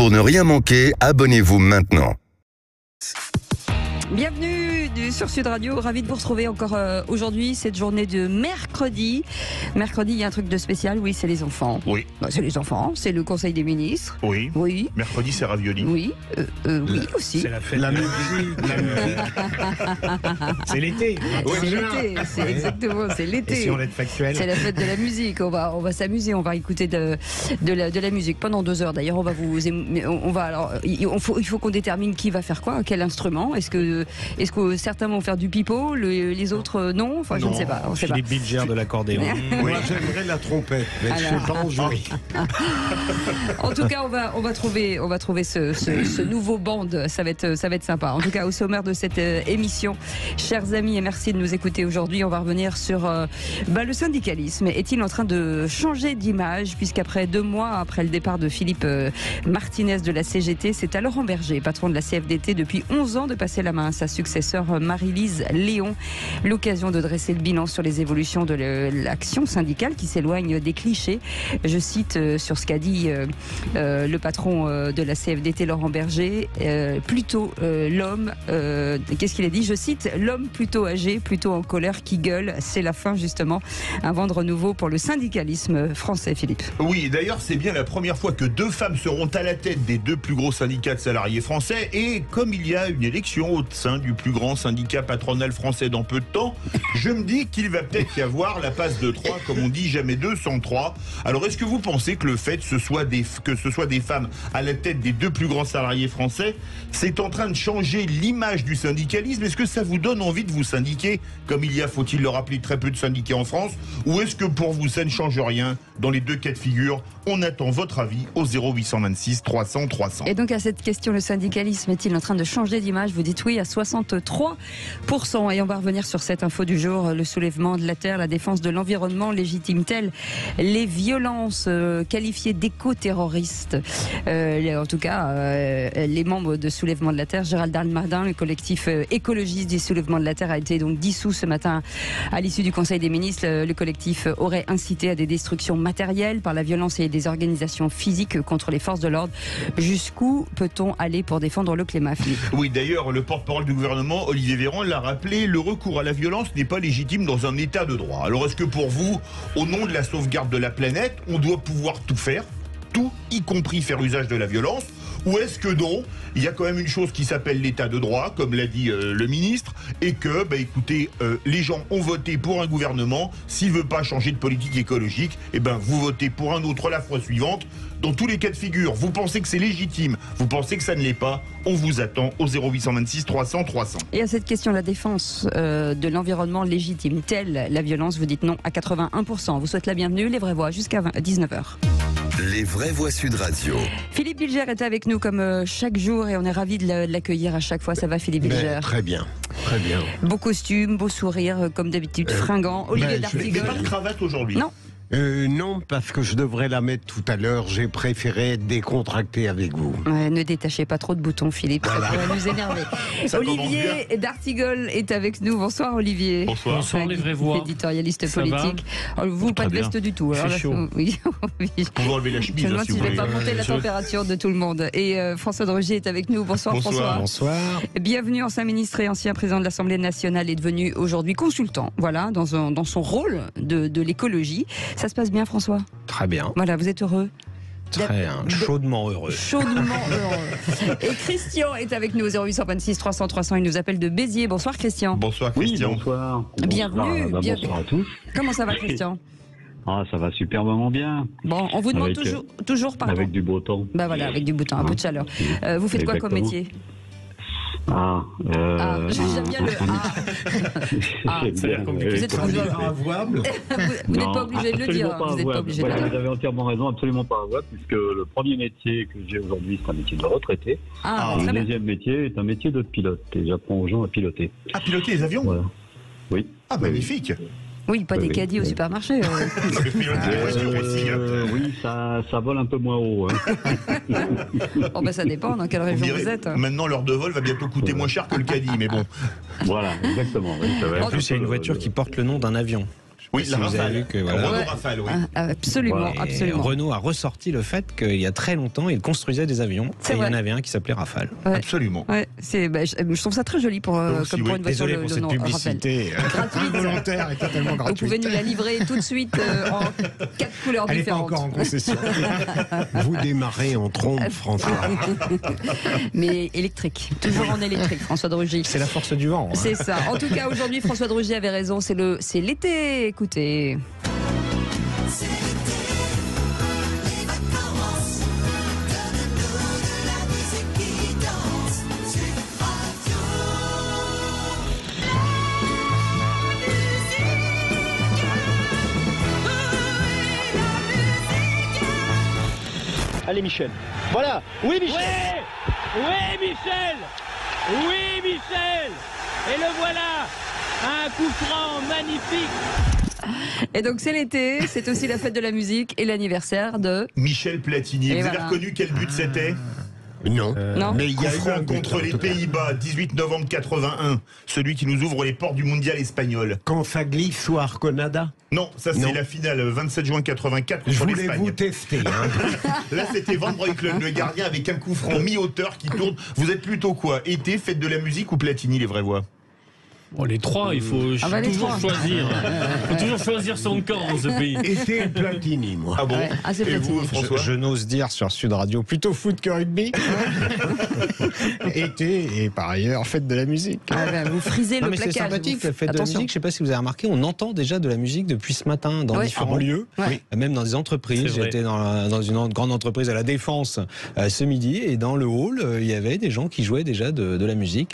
Pour ne rien manquer, abonnez-vous maintenant. Bienvenue sur Sud Radio, ravi de vous retrouver encore aujourd'hui, cette journée de mercredi. Mercredi, il y a un truc de spécial, oui, c'est les enfants. Oui. C'est les enfants, c'est le Conseil des ministres. Oui. Oui. Mercredi, c'est ravioli. Oui, oui aussi. C'est la fête. La musique. C'est l'été. C'est l'été, c'est exactement, c'est l'été. Et si on est factuel. C'est la fête de la musique, on va s'amuser, on va écouter de la musique pendant 2 heures. D'ailleurs, il faut qu'on détermine qui va faire quoi, quel instrument. Est-ce que certains vont faire du pipeau, les autres non. Enfin, je ne sais pas. On sait pas. Philippe Bilger de l'accordéon. Oui. Moi, j'aimerais la trompette, mais je ne sais pas en jouer. En tout cas, on va trouver ce nouveau band. Ça va être sympa. En tout cas, au sommaire de cette émission, chers amis, et merci de nous écouter aujourd'hui. On va revenir sur le syndicalisme. Est-il en train de changer d'image, puisqu'après 2 mois après le départ de Philippe Martinez de la CGT, c'est à Laurent Berger, patron de la CFDT depuis 11 ans, de passer la main à sa successeur Marie-Lise Léon. L'occasion de dresser le bilan sur les évolutions de l'action syndicale qui s'éloigne des clichés. Je cite sur ce qu'a dit le patron de la CFDT, Laurent Berger, plutôt l'homme, qu'est-ce qu'il a dit ? Je cite, l'homme plutôt âgé, plutôt en colère, qui gueule. C'est la fin, justement. Un vent de renouveau pour le syndicalisme français, Philippe. Oui, d'ailleurs, c'est bien la première fois que 2 femmes seront à la tête des 2 plus gros syndicats de salariés français. Et comme il y a une élection au sein du plus grand syndicat patronal français dans peu de temps, je me dis qu'il va peut-être y avoir la passe de 3, comme on dit, jamais 2 sans 3. Alors, est-ce que vous pensez que le fait que ce soit des femmes à la tête des 2 plus grands salariés français, c'est en train de changer l'image du syndicalisme ? Est-ce que ça vous donne envie de vous syndiquer, comme il y a, faut-il le rappeler, très peu de syndiqués en France ? Ou est-ce que pour vous, ça ne change rien ? Dans les 2 cas de figure, on attend votre avis au 0826 300 300. Et donc à cette question, le syndicalisme est-il en train de changer d'image ? Vous dites oui à 63%. Et on va revenir sur cette info du jour, le soulèvement de la terre, la défense de l'environnement légitime-t-elle les violences qualifiées d'éco-terroristes ? En tout cas, les membres de Soulèvement de la Terre, Gérald Darmanin, le collectif écologiste du Soulèvement de la Terre, a été donc dissous ce matin à l'issue du Conseil des ministres. Le collectif aurait incité à des destructions matérielles par la violence et des organisations physiques contre les forces de l'ordre. Jusqu'où peut-on aller pour défendre le climat, Philippe ? Oui, d'ailleurs, le porte-parole du gouvernement, Olivier Véran, l'a rappelé, le recours à la violence n'est pas légitime dans un état de droit. Alors est-ce que pour vous, au nom de la sauvegarde de la planète, on doit pouvoir tout faire, tout, y compris faire usage de la violence ? Ou est-ce que non, il y a quand même une chose qui s'appelle l'état de droit, comme l'a dit le ministre, et que, écoutez, les gens ont voté pour un gouvernement, s'il ne veut pas changer de politique écologique, vous votez pour un autre la fois suivante. Dans tous les cas de figure, vous pensez que c'est légitime, vous pensez que ça ne l'est pas, on vous attend au 0826 300 300. Et à cette question, la défense de l'environnement légitime-t-elle la violence ? Vous dites non à 81%. Vous souhaitez la bienvenue, les vraies voix, jusqu'à 19h. Les vraies voix Sud Radio. Philippe Bilger est avec nous comme chaque jour et on est ravis de l'accueillir à chaque fois. Ça va, Philippe Bilger ? Très bien, très bien. Beau costume, beau sourire, comme d'habitude, fringant. Olivier D'Artigol. Pas de cravate aujourd'hui. Non. Non, parce que je devrais la mettre tout à l'heure. J'ai préféré être décontracté avec vous. Ouais, ne détachez pas trop de boutons, Philippe. Ça pourrait nous énerver. Olivier D'Artigol est avec nous. Bonsoir, Olivier. Bonsoir. Bonsoir, les vraies voix. Éditorialiste Ça politique. Vous, pas de bien. veste du tout. Il fait Alors, chaud. Oui. On va enlever la Je chemise, me demande si si vous je ne vais voulez. pas monter la température de tout le monde. Et François de Rugy est avec nous. Bonsoir, François. Bonsoir. Bienvenue, ancien ministre et ancien président de l'Assemblée nationale, est devenu aujourd'hui consultant. Voilà, dans son rôle de l'écologie. Ça se passe bien, François ? Très bien. Voilà, vous êtes heureux ? Très chaudement heureux. Chaudement heureux. Et Christian est avec nous au 0826 300 300. Il nous appelle de Béziers. Bonsoir, Christian. Bonsoir Christian. Oui, bonsoir. Bienvenue. Bonsoir à tous. Comment ça va, Christian ? Ça va superbement bien. Bon, on vous demande Avec, toujours pardon. Avec du beau temps. Voilà, avec du beau temps, un peu de chaleur. Vous faites quoi comme Exactement. métier ? J'aime bien le J'aime ça a l'air bien, compliqué. Vous êtes Avouable. Vous n'êtes pas obligé de le dire. Absolument pas Vous n'êtes pas avouable. obligé de le Voilà, dire. vous avez entièrement raison, absolument pas avouable, puisque le premier métier que j'ai aujourd'hui, c'est un métier de retraité. Ah, Et très le bien. deuxième métier est un métier de pilote. Et j'apprends aux gens à piloter. À piloter les avions. Voilà. Oui. Ah, magnifique. Oui, pas des Oui. caddies au supermarché. Piloter les voitures aussi. Oui, ça vole un peu moins haut. Hein. Ça dépend dans quelle On région dirait, vous êtes. maintenant, l'heure de vol va bientôt coûter moins cher que le caddie, mais bon. Voilà, exactement. Oui, ça va En être plus, il y a une voiture qui porte le nom d'un avion. Oui, Si la vous avez Rafale. vu que, voilà. Renault Ouais. Rafale, oui. Absolument, Et absolument. Renault a ressorti le fait qu'il y a très longtemps, il construisait des avions. C'est Et il y en vrai. avait un qui s'appelait Rafale. Ouais. Absolument. Ouais, je trouve ça très joli pour, aussi, comme pour oui. une voiture Désolé le pour cette nom, Rafale. publicité Gratuite. involontaire et totalement Vous gratuite. pouvez nous la livrer tout de suite en 4 couleurs Elle n'est pas différentes. encore en concession. Vous démarrez en trompe, François. Mais électrique, toujours en électrique, François de Rugy. C'est la force du vent. C'est ça. En tout cas, aujourd'hui, François de Rugy avait raison. C'est l'été. Écoutez. Allez Michel. Voilà. Oui Michel. Oui, Michel. Oui, Michel. Et le voilà. Un coup franc magnifique. Et donc, c'est l'été. C'est aussi la fête de la musique et l'anniversaire de. Michel Platini. Et Vous voilà. avez reconnu quel but c'était? Non. Non. Mais il y Coup a eu un franc but, contre en les tout cas. Pays-Bas, 18 novembre 81. Celui qui nous ouvre les portes du mondial espagnol. Quand ça glisse sous Arconada, Non, ça c'est Non. la finale, 27 juin 84 je contre voulais vous l'Espagne. tester. hein. Là c'était Van Breukelen, le gardien, avec un coup franc mi-hauteur qui tourne. Vous êtes plutôt quoi? Été, fête de la musique ou Platini, les vraies voix? Bon, les trois, il faut Ah bah, les toujours trois. choisir. Il faut toujours choisir son camp dans ce pays. Été Platini, moi. Ah bon? Ouais. Ah, c'est Et Platini. vous, François? Je n'ose dire sur Sud Radio plutôt foot que rugby. Été et par ailleurs fête de la musique. Ah ben, vous frisez Non le mais c'est placage. sympathique, vous- la fête de la Attention. musique. Je ne sais pas si vous avez remarqué, on entend déjà de la musique depuis ce matin dans Ouais. différents Ah bon lieux, Ouais. même dans des entreprises. C'est vrai. J'étais dans une grande entreprise à la Défense ce midi et dans le hall, il y avait des gens qui jouaient déjà de la musique.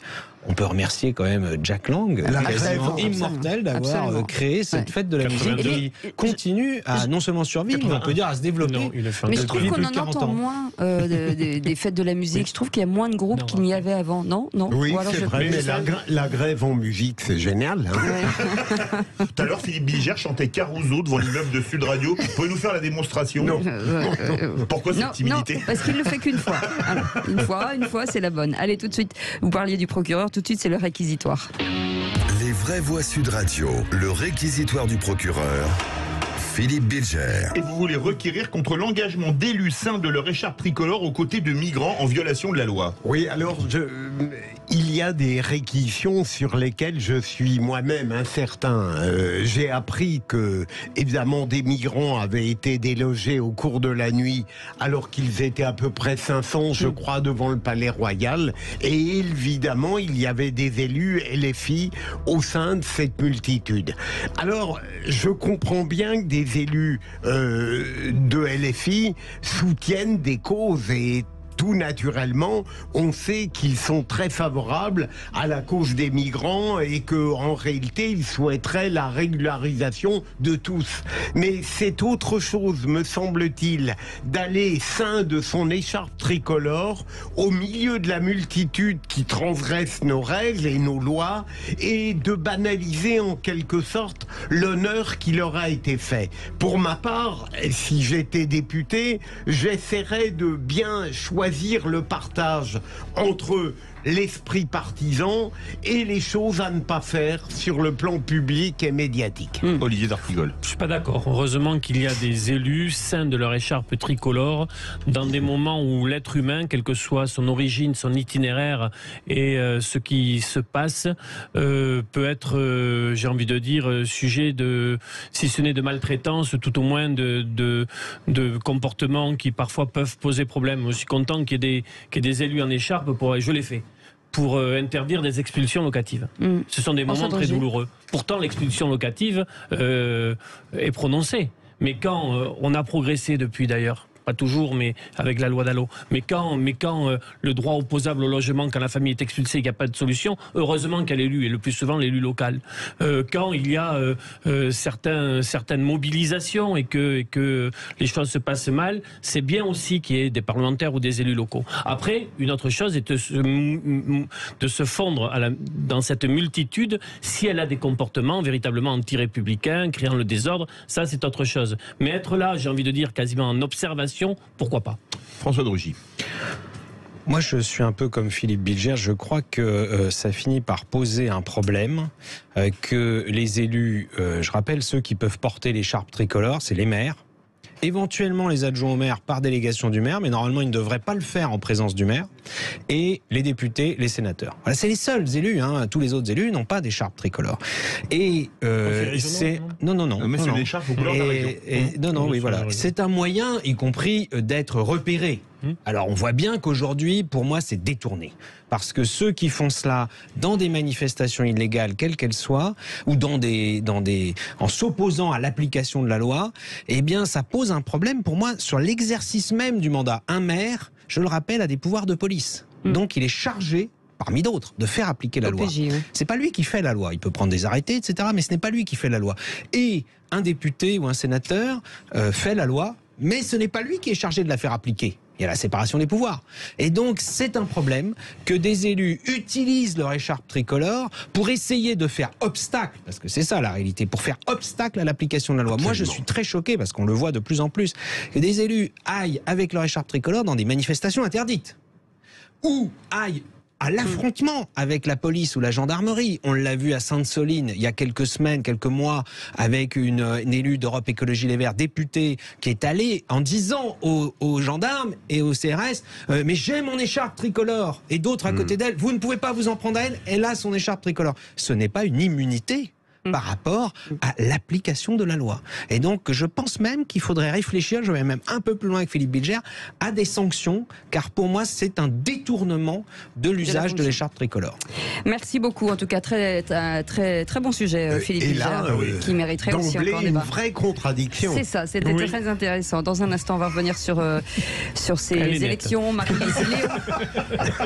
On peut remercier quand même Jack Lang, La quasiment grève, immortel d'avoir absolument. créé cette Ouais. fête de la musique 82. qui continue à non seulement survivre, mais on peut dire à se développer. Non, il a fait un Mais je peu trouve de- qu'on plus en de 40 entend ans. moins des fêtes de la musique. Je trouve qu'il y a moins de groupes Non, qu'il n'y avait avant. Non, non. Oui, Ou alors c'est je- vrai, mais ça- la grève en musique, c'est génial. hein. Ouais. Tout à l'heure, Philippe Bilger chantait Caruso devant l'immeuble de Sud Radio. Vous pouvez nous faire la démonstration? Non. Pourquoi cette Non, timidité? non, parce qu'il le fait qu'une fois. Alors, une fois, c'est la bonne. Allez, tout de suite, vous parliez du procureur, tout de suite, c'est le réquisitoire. Les vraies voix Sud Radio, le réquisitoire du procureur, Philippe Bilger. Et vous voulez requérir contre l'engagement d'élus saints de leur écharpe tricolore aux côtés de migrants en violation de la loi. Oui, alors il y a des réquisitions sur lesquelles je suis moi-même incertain. J'ai appris que, évidemment, des migrants avaient été délogés au cours de la nuit, alors qu'ils étaient à peu près 500, je crois, devant le Palais Royal. Et évidemment, il y avait des élus LFI au sein de cette multitude. Alors, je comprends bien que des élus de LFI soutiennent des causes et tout naturellement, on sait qu'ils sont très favorables à la cause des migrants et que, en réalité, ils souhaiteraient la régularisation de tous. Mais c'est autre chose, me semble-t-il, d'aller ceint de son écharpe tricolore au milieu de la multitude qui transgresse nos règles et nos lois et de banaliser en quelque sorte l'honneur qui leur a été fait. Pour ma part, si j'étais député, j'essaierais de bien choisir le partage entre l'esprit partisan et les choses à ne pas faire sur le plan public et médiatique. Olivier d'Artigol. Je suis pas d'accord. Heureusement qu'il y a des élus saints de leur écharpe tricolore dans des moments où l'être humain, quelle que soit son origine, son itinéraire et ce qui se passe, peut être, j'ai envie de dire, sujet de, si ce n'est de maltraitance, tout au moins de comportements qui parfois peuvent poser problème. Je suis content qu'il y ait des élus en écharpe pour, et je l'ai fait, pour interdire des expulsions locatives. Ce sont des François moments très Drugy. douloureux. Pourtant, l'expulsion locative est prononcée. Mais quand on a progressé depuis d'ailleurs, pas toujours, mais avec la loi Dallot. Mais quand le droit opposable au logement, quand la famille est expulsée, il n'y a pas de solution, heureusement qu'elle est élue, et le plus souvent l'élu local. Quand il y a certaines mobilisations et que les choses se passent mal, c'est bien aussi qu'il y ait des parlementaires ou des élus locaux. Après, une autre chose est de se fondre dans cette multitude si elle a des comportements véritablement anti-républicains, créant le désordre, ça c'est autre chose. Mais être là, j'ai envie de dire, quasiment en observation, pourquoi pas? François Drugy. Moi, je suis un peu comme Philippe Bilger. Je crois que ça finit par poser un problème, que les élus, je rappelle, ceux qui peuvent porter l'écharpe tricolore, c'est les maires. Éventuellement les adjoints au maire par délégation du maire, mais normalement ils ne devraient pas le faire en présence du maire, et les députés, les sénateurs. Voilà, c'est les seuls élus, hein. Tous les autres élus n'ont pas d'écharpe tricolore. Et c'est... Non. Mais c'est une écharpe aux couleurs de la région. Non, oui, voilà. C'est un moyen, y compris, d'être repéré. Alors on voit bien qu'aujourd'hui, pour moi, c'est détourné. Parce que ceux qui font cela dans des manifestations illégales, quelles qu'elles soient, ou en s'opposant à l'application de la loi, eh bien ça pose un problème pour moi sur l'exercice même du mandat. Un maire, je le rappelle, a des pouvoirs de police. Donc il est chargé, parmi d'autres, de faire appliquer la loi. C'est pas lui qui fait la loi. Il peut prendre des arrêtés, etc. Mais ce n'est pas lui qui fait la loi. Et un député ou un sénateur fait la loi, mais ce n'est pas lui qui est chargé de la faire appliquer. Il y a la séparation des pouvoirs. Et donc, c'est un problème que des élus utilisent leur écharpe tricolore pour essayer de faire obstacle, parce que c'est ça la réalité, pour faire obstacle à l'application de la loi. Absolument. Moi, je suis très choqué, parce qu'on le voit de plus en plus, que des élus aillent avec leur écharpe tricolore dans des manifestations interdites. Ou aillent à l'affrontement avec la police ou la gendarmerie. On l'a vu à Sainte-Soline il y a quelques semaines, quelques mois, avec une élue d'Europe Écologie Les Verts, députée, qui est allée en disant aux gendarmes et au CRS mais j'ai mon écharpe tricolore, et d'autres à côté d'elle, vous ne pouvez pas vous en prendre à elle, elle a son écharpe tricolore. Ce n'est pas une immunité par rapport à l'application de la loi. Et donc, je pense même qu'il faudrait réfléchir, je vais même un peu plus loin que Philippe Bilger, à des sanctions, car pour moi, c'est un détournement de l'usage de l'écharpe tricolore. Merci beaucoup. En tout cas, très bon sujet, Philippe Bilger, qui mériterait aussi encore un débat. Une vraie contradiction. C'est ça, c'était très intéressant. Dans un instant, on va revenir sur ces élections. Marie-Lise Léon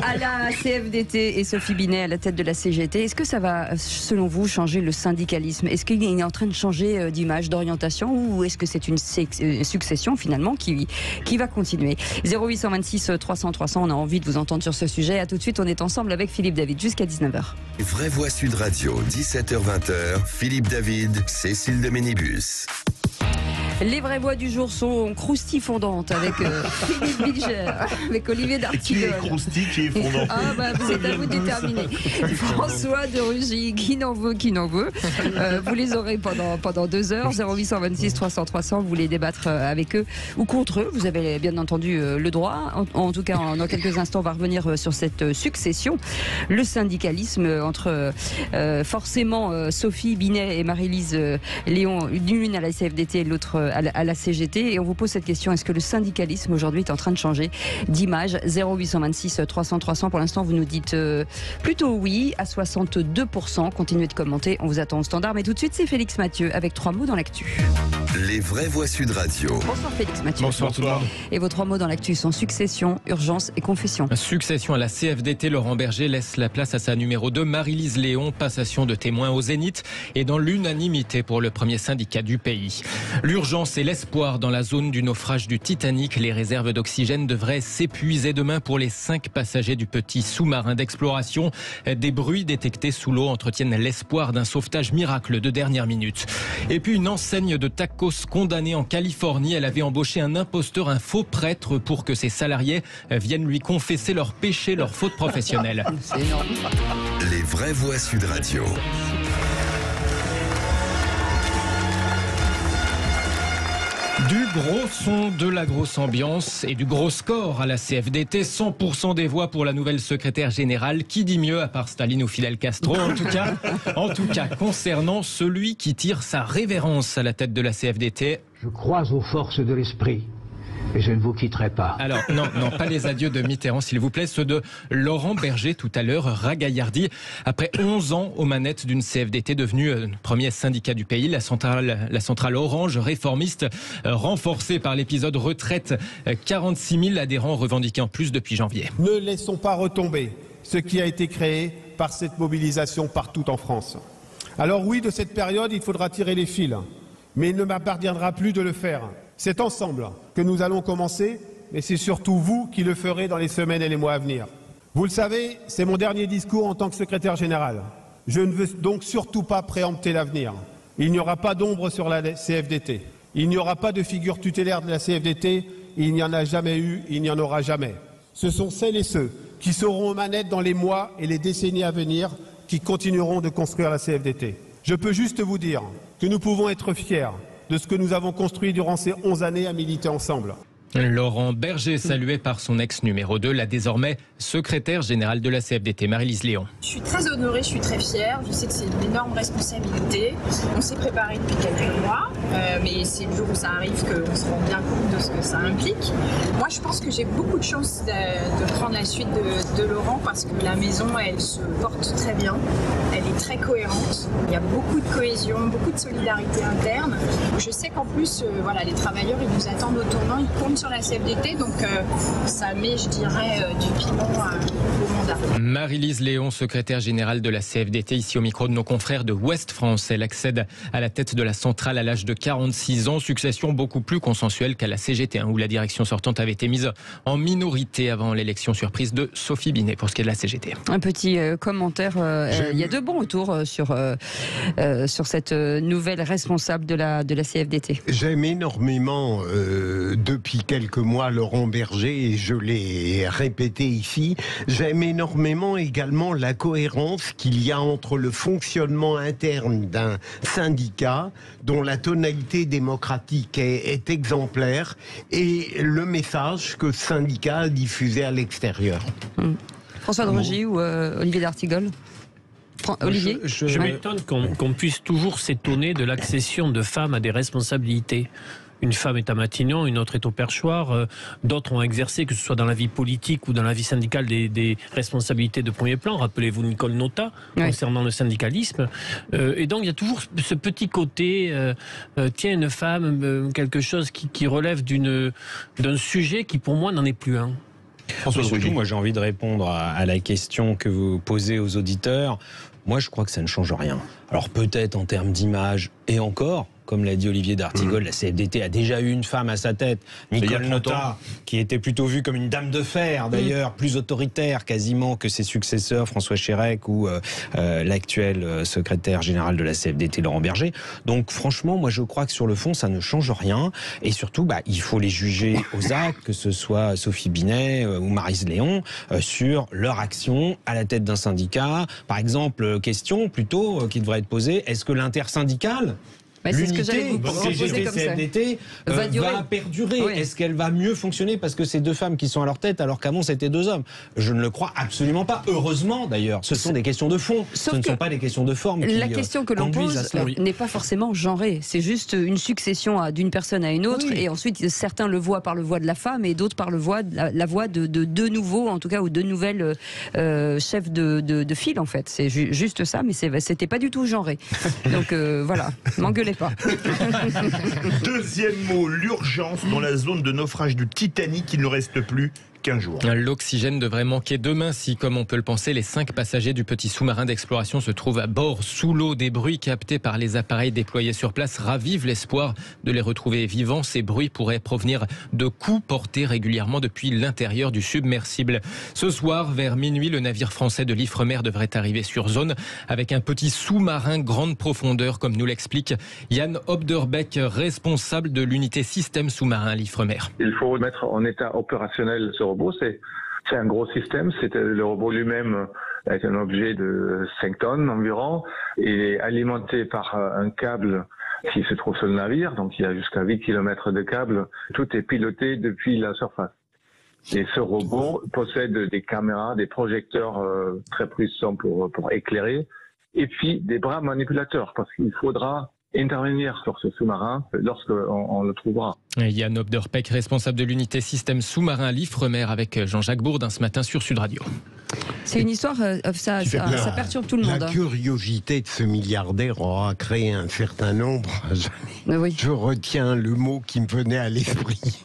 à la CFDT et Sophie Binet à la tête de la CGT. Est-ce que ça va, selon vous, changer le syndicalisme ? Est-ce qu'il est en train de changer d'image, d'orientation, ou est-ce que c'est une succession finalement qui va continuer ? 0826 300 300, on a envie de vous entendre sur ce sujet. À tout de suite, on est ensemble avec Philippe David jusqu'à 19h. Vraie Voix Sud Radio, 17h-20h, Philippe David, Cécile de Ménibus. Les vraies voix du jour sont croustifondantes avec Philippe Bilger, avec Olivier D'Artigol. Qui est crousty, qui est fondant? Vous êtes à vous de déterminer. François de Rugy, qui n'en veut. Vous les aurez pendant 2 heures. 0826 300 300, vous voulez débattre avec eux ou contre eux. Vous avez bien entendu le droit. En tout cas, dans quelques instants, on va revenir sur cette succession. Le syndicalisme entre forcément Sophie Binet et Marie-Lise Léon, l'une à la CFDT et l'autre à la CGT, et on vous pose cette question: est-ce que le syndicalisme aujourd'hui est en train de changer d'image? 0826 300 300, pour l'instant vous nous dites plutôt oui à 62%. Continuez de commenter, on vous attend au standard, mais tout de suite c'est Félix Mathieu avec 3 mots dans l'actu. Les vraies voix Sud Radio. Bonsoir Félix Mathieu. Bonsoir tout le monde. Et vos 3 mots dans l'actu sont succession, urgence et confession. Succession à la CFDT, Laurent Berger laisse la place à sa numéro 2, Marie-Lise Léon, passation de témoin au Zénith, et dans l'unanimité pour le premier syndicat du pays. L'urgence et l'espoir dans la zone du naufrage du Titanic. Les réserves d'oxygène devraient s'épuiser demain pour les 5 passagers du petit sous-marin d'exploration. Des bruits détectés sous l'eau entretiennent l'espoir d'un sauvetage miracle de dernière minute. Et puis une enseigne de tacos condamnée en Californie. Elle avait embauché un imposteur, un faux prêtre, pour que ses salariés viennent lui confesser leurs péchés, leurs fautes professionnelles. C'est énorme. Les vraies voix Sud Radio. Du gros son, de la grosse ambiance et du gros score à la CFDT. 100% des voix pour la nouvelle secrétaire générale. Qui dit mieux à part Staline ou Fidel Castro? En tout cas, concernant celui qui tire sa révérence à la tête de la CFDT. Je crois aux forces de l'esprit. Et je ne vous quitterai pas. Alors, non, pas les adieux de Mitterrand, s'il vous plaît. Ceux de Laurent Berger, tout à l'heure, ragaillardi. Après 11 ans aux manettes d'une CFDT devenue premier syndicat du pays, la centrale Orange, réformiste, renforcée par l'épisode retraite. 46 000 adhérents revendiqués en plus depuis janvier. Ne laissons pas retomber ce qui a été créé par cette mobilisation partout en France. Alors oui, de cette période, il faudra tirer les fils. Mais il ne m'appartiendra plus de le faire. C'est ensemble que nous allons commencer, mais c'est surtout vous qui le ferez dans les semaines et les mois à venir. Vous le savez, c'est mon dernier discours en tant que secrétaire général. Je ne veux donc surtout pas préempter l'avenir. Il n'y aura pas d'ombre sur la CFDT. Il n'y aura pas de figure tutélaire de la CFDT. Il n'y en a jamais eu, il n'y en aura jamais. Ce sont celles et ceux qui seront aux manettes dans les mois et les décennies à venir qui continueront de construire la CFDT. Je peux juste vous dire que nous pouvons être fiers de ce que nous avons construit durant ces 11 années à militer ensemble. Laurent Berger, salué par son ex numéro 2, la désormais secrétaire générale de la CFDT, Maryse Léon. Je suis très honorée, je suis très fière. Je sais que c'est une énorme responsabilité. On s'est préparé depuis quelques mois, mais c'est le jour où ça arrive qu'on se rend bien compte de ce que ça implique. Moi, je pense que j'ai beaucoup de chance de prendre la suite de Laurent parce que la maison, elle se porte très bien. Elle est très cohérente. Il y a beaucoup de cohésion, beaucoup de solidarité interne. Je sais qu'en plus, voilà, les travailleurs, ils nous attendent au tournant, ils comptent sur la CFDT, donc ça met, je dirais, du piment au mandat. Maryse Léon, secrétaire générale de la CFDT, ici au micro de nos confrères de Ouest France. Elle accède à la tête de la centrale à l'âge de 46 ans, succession beaucoup plus consensuelle qu'à la CGT, où la direction sortante avait été mise en minorité avant l'élection surprise de Sophie Binet pour ce qui est de la CGT. Un petit commentaire, il y a de bons retours sur cette nouvelle responsable de la CFDT. J'aime énormément depuis quelques mois Laurent Berger, et je l'ai répété ici, j'aime énormément également la cohérence qu'il y a entre le fonctionnement interne d'un syndicat dont la tonalité démocratique est exemplaire et le message que ce syndicat a diffusé à l'extérieur. François Drogy ou Olivier d'Artigol? Olivier, je m'étonne qu'on puisse toujours s'étonner de l'accession de femmes à des responsabilités. Une femme est à Matignon, une autre est au Perchoir. D'autres ont exercé, que ce soit dans la vie politique ou dans la vie syndicale, des responsabilités de premier plan. Rappelez-vous Nicole Notat, concernant le syndicalisme. Et donc, il y a toujours ce petit côté, tiens, une femme, quelque chose qui relève d'un sujet qui, pour moi, n'en est plus un. Surtout, moi, j'ai envie de répondre à la question que vous posez aux auditeurs. Moi, je crois que ça ne change rien. Alors, peut-être en termes d'image, et encore, comme l'a dit Olivier d'Artigol, la CFDT a déjà eu une femme à sa tête, Nicole Notat, qui était plutôt vue comme une dame de fer, d'ailleurs, plus autoritaire quasiment que ses successeurs, François Chérèque ou l'actuel secrétaire général de la CFDT, Laurent Berger. Donc franchement, moi je crois que sur le fond, ça ne change rien. Et surtout, il faut les juger aux actes, que ce soit Sophie Binet ou Maryse Léon, sur leur action à la tête d'un syndicat. Par exemple, question plutôt qui devrait être posée, est-ce que l'intersyndicale, c'est ce que j'allais vous proposer comme CFDT va perdurer. Oui. Est-ce qu'elle va mieux fonctionner parce que c'est deux femmes qui sont à leur tête alors qu'avant c'était deux hommes? Je ne le crois absolument pas. Heureusement d'ailleurs. Ce sont des questions de fond. Ce ne sont pas des questions de forme. La question que l'on pose n'est pas forcément genrée. C'est juste une succession d'une personne à une autre. Oui. Et ensuite certains le voient par le voie de la femme et d'autres par le voie la voie de deux nouveaux, en tout cas, ou deux nouvelles chefs de file en fait. C'est juste ça, mais c'était pas du tout genré. Donc voilà, m'engueulez pas. Deuxième mot, l'urgence dans la zone de naufrage du Titanic. Il ne reste plus qu'un jour. L'oxygène devrait manquer demain si, comme on peut le penser, les 5 passagers du petit sous-marin d'exploration se trouvent à bord, sous l'eau. Des bruits captés par les appareils déployés sur place ravivent l'espoir de les retrouver vivants. Ces bruits pourraient provenir de coups portés régulièrement depuis l'intérieur du submersible. Ce soir, vers minuit, le navire français de l'Ifremer devrait arriver sur zone avec un petit sous-marin grande profondeur, comme nous l'explique Yann Obderbeck, responsable de l'unité système sous-marin à l'Ifremer. Il faut mettre en état opérationnel ce robot. C'est un gros système. Le robot lui-même est un objet de 5 tonnes environ. Il est alimenté par un câble qui se trouve sur le navire. Donc il y a jusqu'à 8 km de câble. Tout est piloté depuis la surface. Et ce robot possède des caméras, des projecteurs très puissants pour éclairer, et puis des bras manipulateurs, parce qu'il faudra intervenir sur ce sous-marin lorsqu'on le trouvera. Yann Obderbeck, responsable de l'unité système sous-marin à l'Ifremer, avec Jean-Jacques Bourdin ce matin sur Sud Radio. C'est une histoire, ça perturbe tout le monde. La curiosité de ce milliardaire aura créé un certain nombre. Je retiens le mot qui me venait à l'esprit.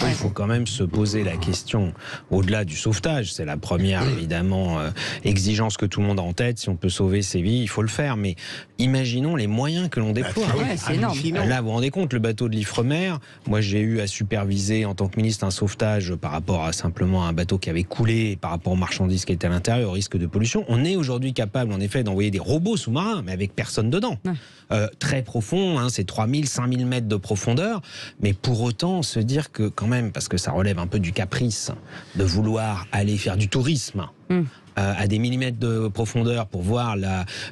Il faut quand même se poser la question au-delà du sauvetage. C'est la première, évidemment, exigence que tout le monde a en tête. Si on peut sauver ses vies, il faut le faire. Mais imaginons les moyens que l'on déploie. C'est énorme. Là, vous vous rendez compte, le bateau de l'Ifremer, moi j'ai eu à superviser en tant que ministre un sauvetage par rapport à simplement un bateau qui avait coulé, par rapport aux marchandises qui étaient à l'intérieur, au risque de pollution. On est aujourd'hui capable, en effet, d'envoyer des robots sous-marins, mais avec personne dedans. Très profond, c'est 3000, 5000 mètres de profondeur. Mais pour autant, se dire que quand même, parce que ça relève un peu du caprice, de vouloir aller faire du tourisme à des millimètres de profondeur pour voir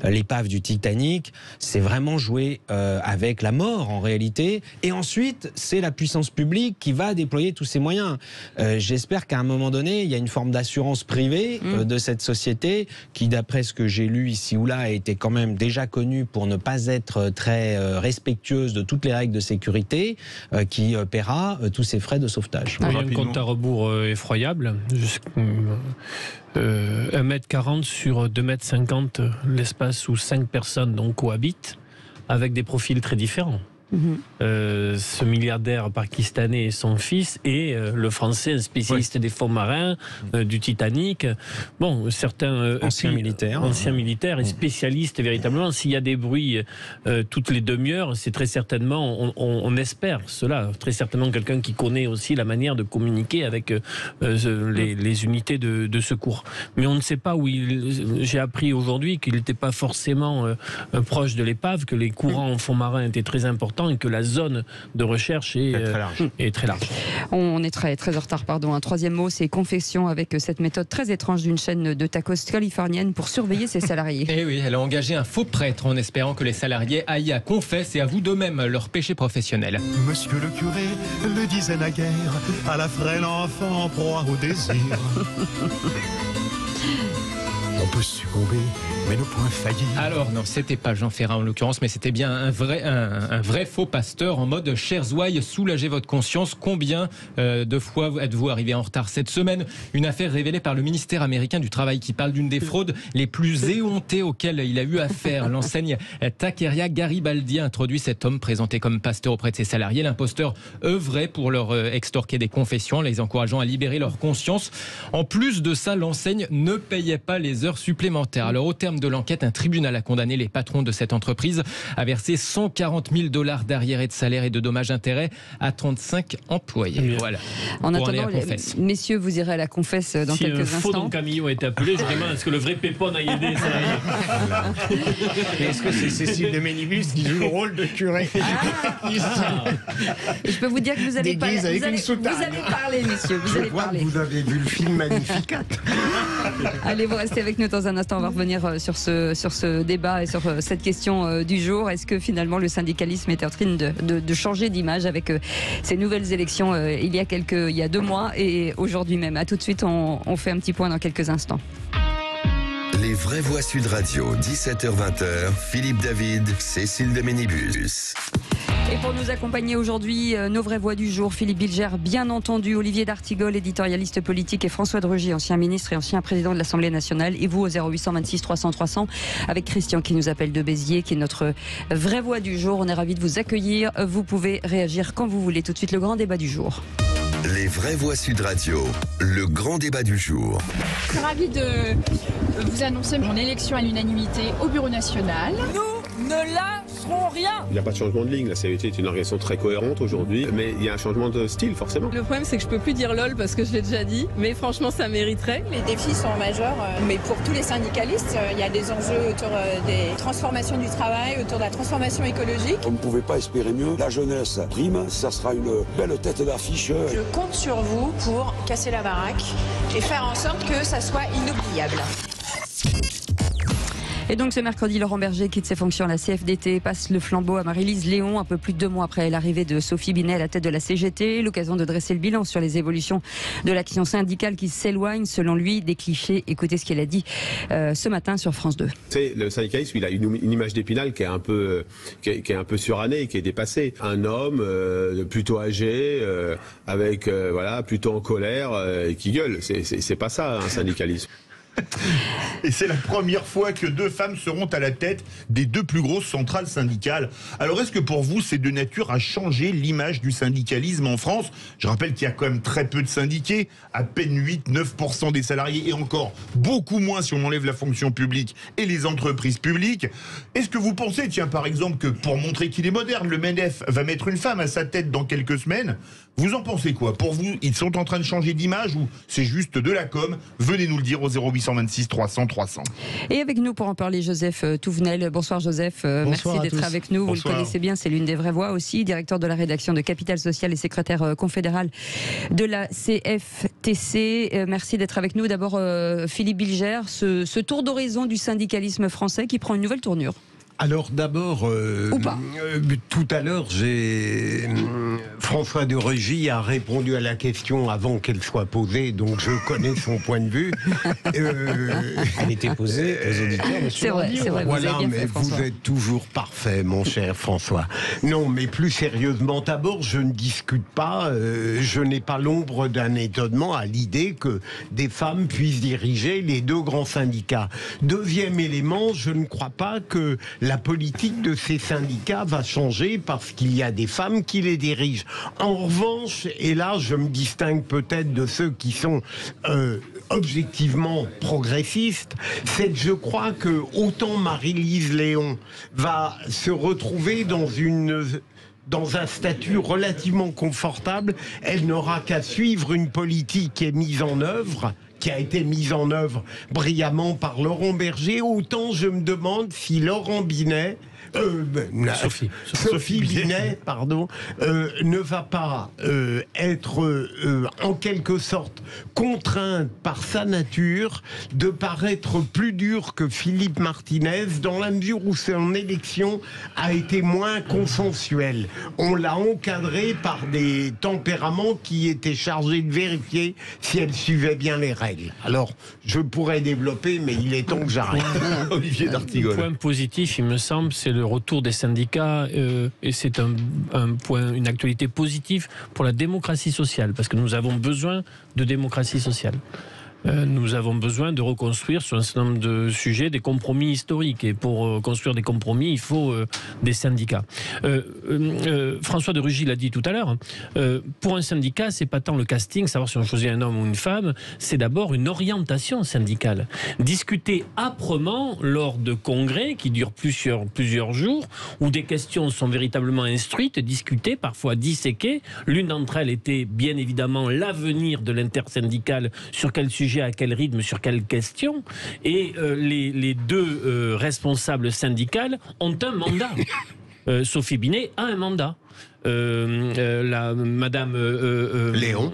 l'épave du Titanic, c'est vraiment jouer avec la mort en réalité. Et ensuite, c'est la puissance publique qui va déployer tous ces moyens. J'espère qu'à un moment donné, il y a une forme d'assurance privée de cette société qui, d'après ce que j'ai lu ici ou là, a été quand même déjà connue pour ne pas être très respectueuse de toutes les règles de sécurité, qui paiera tous ces frais de sauvetage. Il y a un compte à rebours effroyable. 1m40 sur 2m50, l'espace où 5 personnes donc cohabitent, avec des profils très différents. Ce milliardaire pakistanais et son fils, et le français, un spécialiste des fonds marins, du Titanic. Bon, certains anciens militaires et spécialistes véritablement. S'il y a des bruits toutes les demi-heures, c'est très certainement, on espère cela, très certainement quelqu'un qui connaît aussi la manière de communiquer avec les unités de secours. Mais on ne sait pas où j'ai appris aujourd'hui qu'il n'était pas forcément proche de l'épave, que les courants en fond marin étaient très importants et que la zone de recherche est très large. On est très en retard, pardon. Un troisième mot, c'est confession, avec cette méthode très étrange d'une chaîne de tacos californienne pour surveiller ses salariés. Et oui, elle a engagé un faux prêtre en espérant que les salariés aillent à confesse et avouent d'eux-mêmes leurs péchés professionnels. Monsieur le curé le disait naguère à la frêle enfant en proie au désir. On peut succomber, mais ne point faillir. Alors non, c'était pas Jean Ferrat en l'occurrence, mais c'était bien un vrai faux pasteur en mode chers ouailles, soulagez votre conscience. Combien de fois êtes-vous arrivé en retard cette semaine? Une affaire révélée par le ministère américain du Travail qui parle d'une des fraudes les plus éhontées auxquelles il a eu affaire. L'enseigne Taqueria Garibaldi a introduit cet homme présenté comme pasteur auprès de ses salariés. L'imposteur œuvrait pour leur extorquer des confessions, les encourageant à libérer leur conscience. En plus de ça, l'enseigne ne payait pas les heures supplémentaires. Alors au terme de l'enquête, un tribunal a condamné les patrons de cette entreprise à verser 140 000 $ d'arriérés de salaire et de dommages-intérêts à 35 employés. Voilà. En attendant, messieurs, vous irez à la confesse dans quelques instants. Si un faux Don Camillo a été appelé, je demande est-ce que le vrai Pépon a aidé ça. Est-ce que c'est Cécile de Ménibus qui joue le rôle de curé? Je peux vous dire que vous allez parler, messieurs. Vous allez parler. Vous avez vu le film Magnificat. Allez, vous restez avec nous dans un instant. On va revenir sur ce débat et sur cette question du jour. Est-ce que finalement le syndicalisme est en train de changer d'image avec ces nouvelles élections il y a 2 mois et aujourd'hui même? À tout de suite, on fait un petit point dans quelques instants. Les vraies voix Sud Radio, 17h-20h, Philippe David, Cécile de Ménibus. Et pour nous accompagner aujourd'hui, nos vraies voix du jour, Philippe Bilger, bien entendu, Olivier d'Artigol, éditorialiste politique, et François de Rugy, ancien ministre et ancien président de l'Assemblée nationale. Et vous au 0826 300 300 avec Christian qui nous appelle de Béziers, qui est notre vraie voix du jour. On est ravis de vous accueillir. Vous pouvez réagir quand vous voulez. Tout de suite, le grand débat du jour. Les vraies voix Sud Radio, le grand débat du jour. Je suis ravie de vous annoncer mon élection à l'unanimité au Bureau national. Nous ne lâcherons rien. Il n'y a pas de changement de ligne. La CGT est une organisation très cohérente aujourd'hui, mais il y a un changement de style forcément. Le problème, c'est que je peux plus dire LOL parce que je l'ai déjà dit, mais franchement, ça mériterait. Les défis sont majeurs, mais pour tous les syndicalistes, il y a des enjeux autour des transformations du travail, autour de la transformation écologique. On ne pouvait pas espérer mieux. La jeunesse prime, ça sera une belle tête d'affiche. Je compte sur vous pour casser la baraque et faire en sorte que ça soit inoubliable. Et donc ce mercredi, Laurent Berger quitte ses fonctions à la CFDT, passe le flambeau à Marie-Lise Léon, un peu plus de 2 mois après l'arrivée de Sophie Binet à la tête de la CGT. L'occasion de dresser le bilan sur les évolutions de l'action syndicale qui s'éloigne, selon lui, des clichés. Écoutez ce qu'elle a dit ce matin sur France 2. Le syndicalisme, il a une image d'Épinal qui est un peu surannée, qui est dépassée. Un homme plutôt âgé, avec plutôt en colère, qui gueule. C'est pas ça un syndicalisme. Et c'est la première fois que 2 femmes seront à la tête des 2 plus grosses centrales syndicales. Alors est-ce que pour vous c'est de nature à changer l'image du syndicalisme en France? Je rappelle qu'il y a quand même très peu de syndiqués, à peine 8-9% des salariés, et encore beaucoup moins si on enlève la fonction publique et les entreprises publiques. Est-ce que vous pensez, tiens par exemple, que pour montrer qu'il est moderne, le MEDEF va mettre une femme à sa tête dans quelques semaines? Vous en pensez quoi? Pour vous, ils sont en train de changer d'image ou c'est juste de la com? Venez nous le dire au 08 0826 300 300. Et avec nous pour en parler, Joseph Touvenel. Bonsoir Joseph, merci d'être avec nous. Bonsoir. Vous le connaissez bien, c'est l'une des vraies voix aussi, directeur de la rédaction de Capital Social et secrétaire confédéral de la CFTC. Merci d'être avec nous. D'abord, Philippe Bilger, ce tour d'horizon du syndicalisme français qui prend une nouvelle tournure. Alors d'abord, tout à l'heure, François de Rugy a répondu à la question avant qu'elle soit posée, donc je connais son point de vue. Elle était posée aux auditeurs, c'est vrai, voilà, mais vous êtes toujours parfait, mon cher François. Non, mais plus sérieusement, d'abord, je ne discute pas, je n'ai pas l'ombre d'un étonnement à l'idée que des femmes puissent diriger les deux grands syndicats. Deuxième élément, je ne crois pas que la politique de ces syndicats va changer parce qu'il y a des femmes qui les dirigent. En revanche, et là je me distingue peut-être de ceux qui sont objectivement progressistes, c'est que je crois que autant Marie-Lise Léon va se retrouver dans un statut relativement confortable, elle n'aura qu'à suivre une politique qui est mise en œuvre, qui a été mise en œuvre brillamment par Laurent Berger, autant je me demande si Laurent Binet, Sophie Binet, pardon, ne va pas être en quelque sorte contrainte par sa nature de paraître plus dur que Philippe Martinez dans la mesure où son élection a été moins consensuelle. On l'a encadrée par des tempéraments qui étaient chargés de vérifier si elle suivait bien les règles. Alors, je pourrais développer, mais il est temps que j'arrête. Olivier d'Artigol. Le point positif, il me semble, c'est le retour des syndicats et c'est un point, une actualité positive pour la démocratie sociale, parce que nous avons besoin de démocratie sociale. Nous avons besoin de reconstruire sur un certain nombre de sujets des compromis historiques. Et pour construire des compromis, il faut des syndicats. François de Rugy l'a dit tout à l'heure. Pour un syndicat, c'est pas tant le casting, savoir si on choisit un homme ou une femme. C'est d'abord une orientation syndicale. Discuter âprement lors de congrès qui durent plusieurs jours, où des questions sont véritablement instruites, discutées, parfois disséquées. L'une d'entre elles était bien évidemment l'avenir de l'intersyndical, sur quel sujet, à quel rythme, sur quelle question. Et les deux responsables syndicales ont un mandat. Sophie Binet a un mandat. Madame Léon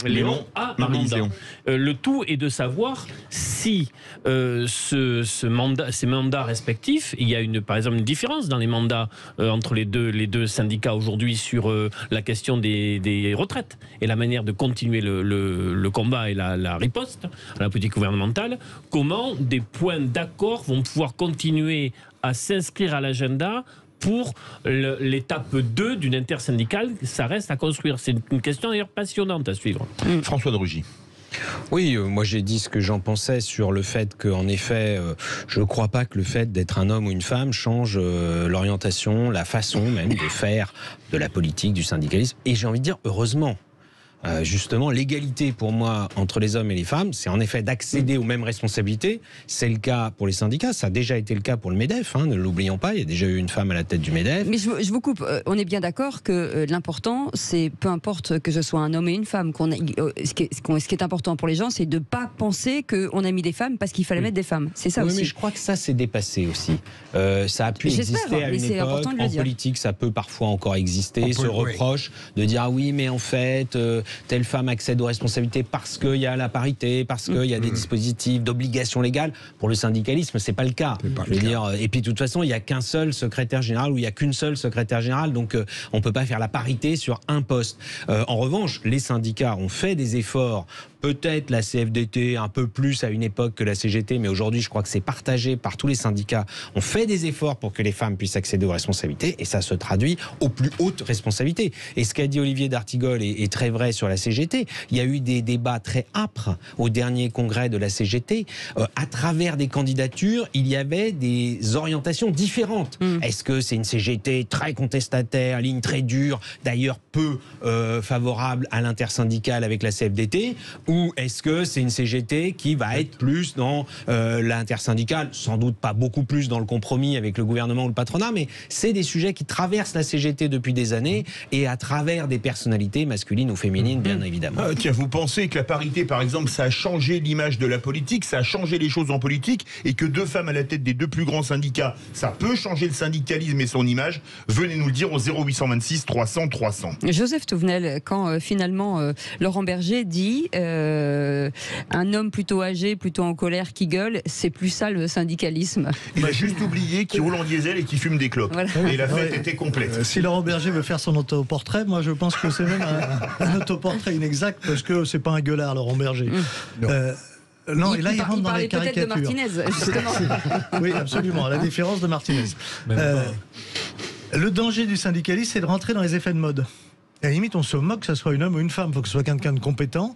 a un mandat. Le tout est de savoir si ces mandats respectifs, il y a par exemple une différence dans les mandats entre les deux syndicats aujourd'hui sur la question des retraites et la manière de continuer le combat et la riposte à la politique gouvernementale. Comment des points d'accord vont pouvoir continuer à s'inscrire à l'agenda pour l'étape 2 d'une intersyndicale, ça reste à construire. C'est une question d'ailleurs passionnante à suivre. François de Rugy. Oui, moi j'ai dit ce que j'en pensais sur le fait qu'en effet, je ne crois pas que le fait d'être un homme ou une femme change l'orientation, la façon même de faire de la politique, du syndicalisme. Et j'ai envie de dire, heureusement. Justement, l'égalité pour moi entre les hommes et les femmes, c'est en effet d'accéder aux mêmes responsabilités. C'est le cas pour les syndicats, ça a déjà été le cas pour le MEDEF, ne l'oublions pas, il y a déjà eu une femme à la tête du MEDEF. Mais je vous coupe, on est bien d'accord que l'important, c'est peu importe que ce soit un homme et une femme, ce qui est important pour les gens, c'est de ne pas penser qu'on a mis des femmes parce qu'il fallait mettre des femmes. C'est ça aussi. Mais je crois que ça c'est dépassé aussi. Ça a pu exister à une époque, en politique ça peut parfois encore exister, ce reproche de dire ah oui mais en fait... telle femme accède aux responsabilités parce qu'il y a la parité, parce qu'il y a des dispositifs d'obligation légale. Pour le syndicalisme, c'est pas le cas. Et puis de toute façon, il n'y a qu'un seul secrétaire général ou il n'y a qu'une seule secrétaire générale, donc on ne peut pas faire la parité sur un poste. En revanche, les syndicats ont fait des efforts. Peut-être la CFDT un peu plus à une époque que la CGT, mais aujourd'hui je crois que c'est partagé par tous les syndicats. On fait des efforts pour que les femmes puissent accéder aux responsabilités et ça se traduit aux plus hautes responsabilités. Et ce qu'a dit Olivier d'Artigol est très vrai sur la CGT. Il y a eu des débats très âpres au dernier congrès de la CGT. À travers des candidatures, il y avait des orientations différentes. Est-ce que c'est une CGT très contestataire, ligne très dure, d'ailleurs peu favorable à l'intersyndicale avec la CFDT, ou Ou est-ce que c'est une CGT qui va être plus dans l'intersyndicale, sans doute pas beaucoup plus dans le compromis avec le gouvernement ou le patronat, mais c'est des sujets qui traversent la CGT depuis des années et à travers des personnalités masculines ou féminines, bien évidemment. Tiens, vous pensez que la parité, par exemple, ça a changé l'image de la politique, ça a changé les choses en politique, et que 2 femmes à la tête des 2 plus grands syndicats, ça peut changer le syndicalisme et son image? Venez nous le dire au 0826 300 300. Joseph Touvenel, quand finalement Laurent Berger dit un homme plutôt âgé, plutôt en colère, qui gueule, c'est plus ça le syndicalisme. Il a juste oublié qu'il roule en diesel et qu'il fume des clopes. Voilà. Et la fête était complète. Si Laurent Berger veut faire son autoportrait, moi je pense que c'est même un autoportrait inexact, parce que c'est pas un gueulard, Laurent Berger. Non, et là il rentre dans les caricatures. Il parlait peut-être de Martinez, justement. Oui, absolument, à la différence de Martinez. Le danger du syndicalisme, c'est de rentrer dans les effets de mode. Et à la limite, on se moque que ce soit un homme ou une femme, il faut que ce soit quelqu'un de compétent.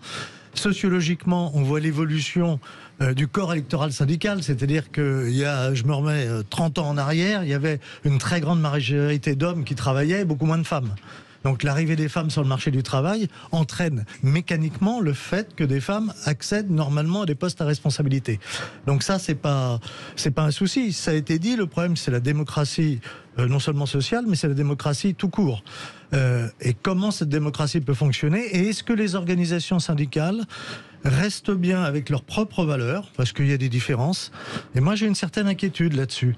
Sociologiquement, on voit l'évolution du corps électoral syndical, c'est-à-dire qu'il y a, je me remets 30 ans en arrière, il y avait une très grande majorité d'hommes qui travaillaient, beaucoup moins de femmes. Donc l'arrivée des femmes sur le marché du travail entraîne mécaniquement le fait que des femmes accèdent normalement à des postes à responsabilité. Donc ça, c'est pas un souci. Ça a été dit, le problème c'est la démocratie, non seulement sociale, mais c'est la démocratie tout court. Et comment cette démocratie peut fonctionner? Et est-ce que les organisations syndicales restent bien avec leurs propres valeurs, parce qu'il y a des différences. Et moi, j'ai une certaine inquiétude là-dessus.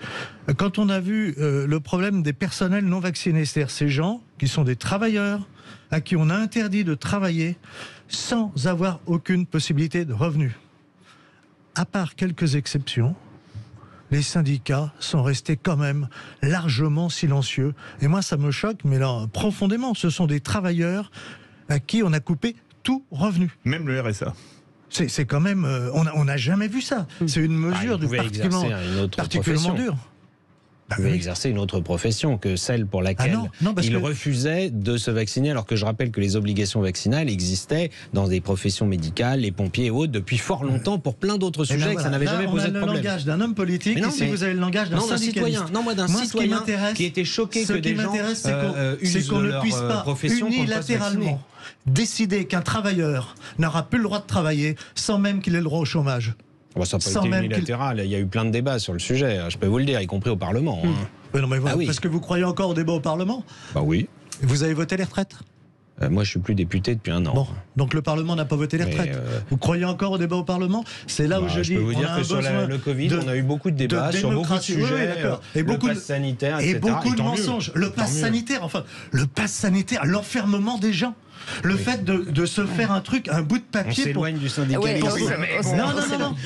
Quand on a vu le problème des personnels non vaccinés, c'est-à-dire ces gens qui sont des travailleurs, à qui on a interdit de travailler sans avoir aucune possibilité de revenu. À part quelques exceptions, les syndicats sont restés quand même largement silencieux. Et moi, ça me choque, mais là, profondément. Ce sont des travailleurs à qui on a coupé tout revenu. Même le RSA. C'est quand même... on n'a jamais vu ça. C'est une mesure particulièrement dure. Ils pouvaient exercer une autre profession que celle pour laquelle ils refusaient de se vacciner, alors que je rappelle que les obligations vaccinales existaient dans des professions médicales, les pompiers et autres, depuis fort longtemps pour plein d'autres sujets, que ça n'avait jamais posé de problème. On a le langage d'un homme politique, et si vous avez le langage d'un syndicaliste. D'un citoyen qui était choqué que des gens c'est qu'on ne puisse pas unilatéralement décider qu'un travailleur n'aura plus le droit de travailler sans même qu'il ait le droit au chômage. Bon, ça n'a pas été unilatéral, il y a eu plein de débats sur le sujet, je peux vous le dire, y compris au Parlement. Non, mais parce que vous croyez encore au débat au Parlement? Bah oui. Vous avez voté les retraites? Moi, je suis plus député depuis 1 an. Bon, donc le Parlement n'a pas voté les retraites. Vous croyez encore au débat au Parlement? C'est là où je dis... peux vous dire que sur le Covid, on a eu beaucoup de débats sur beaucoup de sujets, et beaucoup le pass sanitaire, etc. Et beaucoup de mensonges. Le pass sanitaire, le pass sanitaire, l'enfermement des gens. Le fait de se faire un truc, un bout de papier... On s'éloigne du syndicalisme. Non.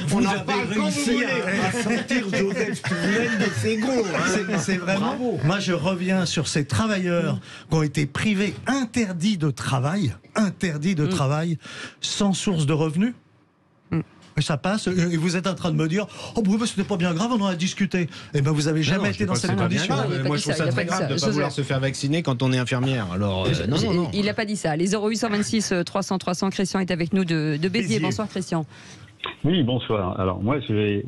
Vous n'avez réussi à sortir Joseph Touvenel de ses gonds. C'est vraiment... Bravo. Moi, je reviens sur ces travailleurs qui ont été privés, interdits de travail, sans source de revenus. Et ça passe, et vous êtes en train de me dire « Oh, c'était pas bien grave, on en a discuté. » Eh bien, vous n'avez jamais été dans cette condition. Moi, je trouve ça très grave de ne pas vouloir se faire vacciner quand on est infirmière. Alors, non. Il n'a pas dit ça. Les 0826 300 300, Christian est avec nous de Béziers. Bonsoir, Christian. Oui, bonsoir. Alors moi, je vais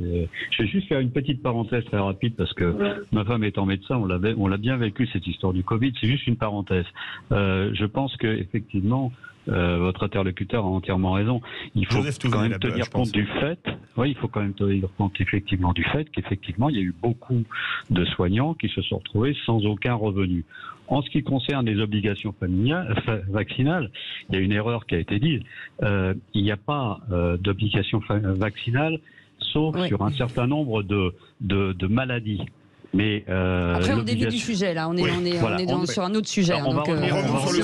juste faire une petite parenthèse très rapide parce que ma femme étant médecin, on l'a bien vécu cette histoire du Covid. C'est juste une parenthèse. Je pense que effectivement, votre interlocuteur a entièrement raison. Il faut quand même tenir compte du fait. Oui, il faut quand même tenir compte effectivement du fait qu'effectivement, il y a eu beaucoup de soignants qui se sont retrouvés sans aucun revenu. En ce qui concerne les obligations vaccinales, il y a une erreur qui a été dite. Il n'y a pas d'obligation vaccinale, sauf sur un certain nombre de maladies. Mais après, on dévie du sujet, là. On est sur un autre sujet. On va revenir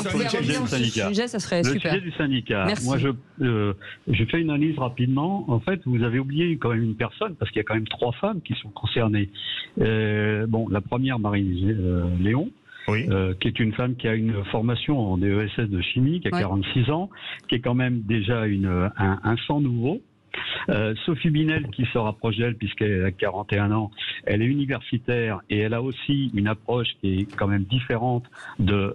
sur le sujet, ça serait super. Le sujet du syndicat. Merci. Moi, je fais une analyse rapidement. En fait, vous avez oublié quand même une personne, parce qu'il y a quand même 3 femmes qui sont concernées. La première, Marie-Lise Léon. Qui est une femme qui a une formation en DESS de chimie, qui a 46 ans, qui est quand même déjà un sang nouveau. Sophie Binel, qui se rapproche d'elle puisqu'elle a 41 ans, elle est universitaire et elle a aussi une approche qui est quand même différente de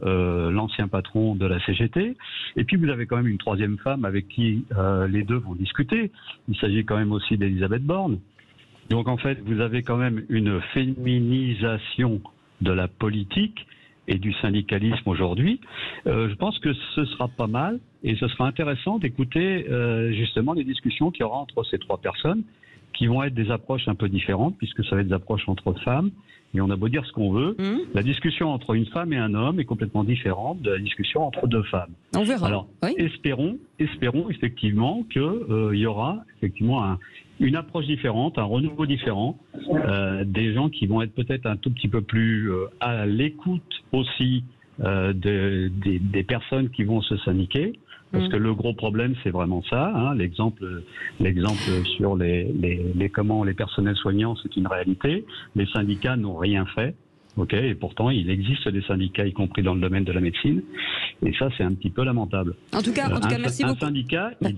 l'ancien patron de la CGT. Et puis vous avez quand même une 3e femme avec qui les deux vont discuter. Il s'agit quand même aussi d'Elisabeth Borne. Donc en fait, vous avez quand même une féminisation de la politique et du syndicalisme aujourd'hui. Je pense que ce sera pas mal Et ce sera intéressant d'écouter justement les discussions qu'il y aura entre ces trois personnes, qui vont être des approches un peu différentes, puisque ça va être des approches entre femmes. Et on a beau dire ce qu'on veut, la discussion entre une femme et un homme est complètement différente de la discussion entre deux femmes. On verra. Alors, espérons effectivement qu'il y aura effectivement une approche différente, un renouveau différent, des gens qui vont être peut-être un tout petit peu plus à l'écoute aussi des personnes qui vont se syndiquer. Parce que le gros problème, c'est vraiment ça. Hein. L'exemple sur les personnels soignants, c'est une réalité. Les syndicats n'ont rien fait. Et pourtant, il existe des syndicats, y compris dans le domaine de la médecine. Et ça, c'est un petit peu lamentable. En tout cas, merci beaucoup. Un syndicat, il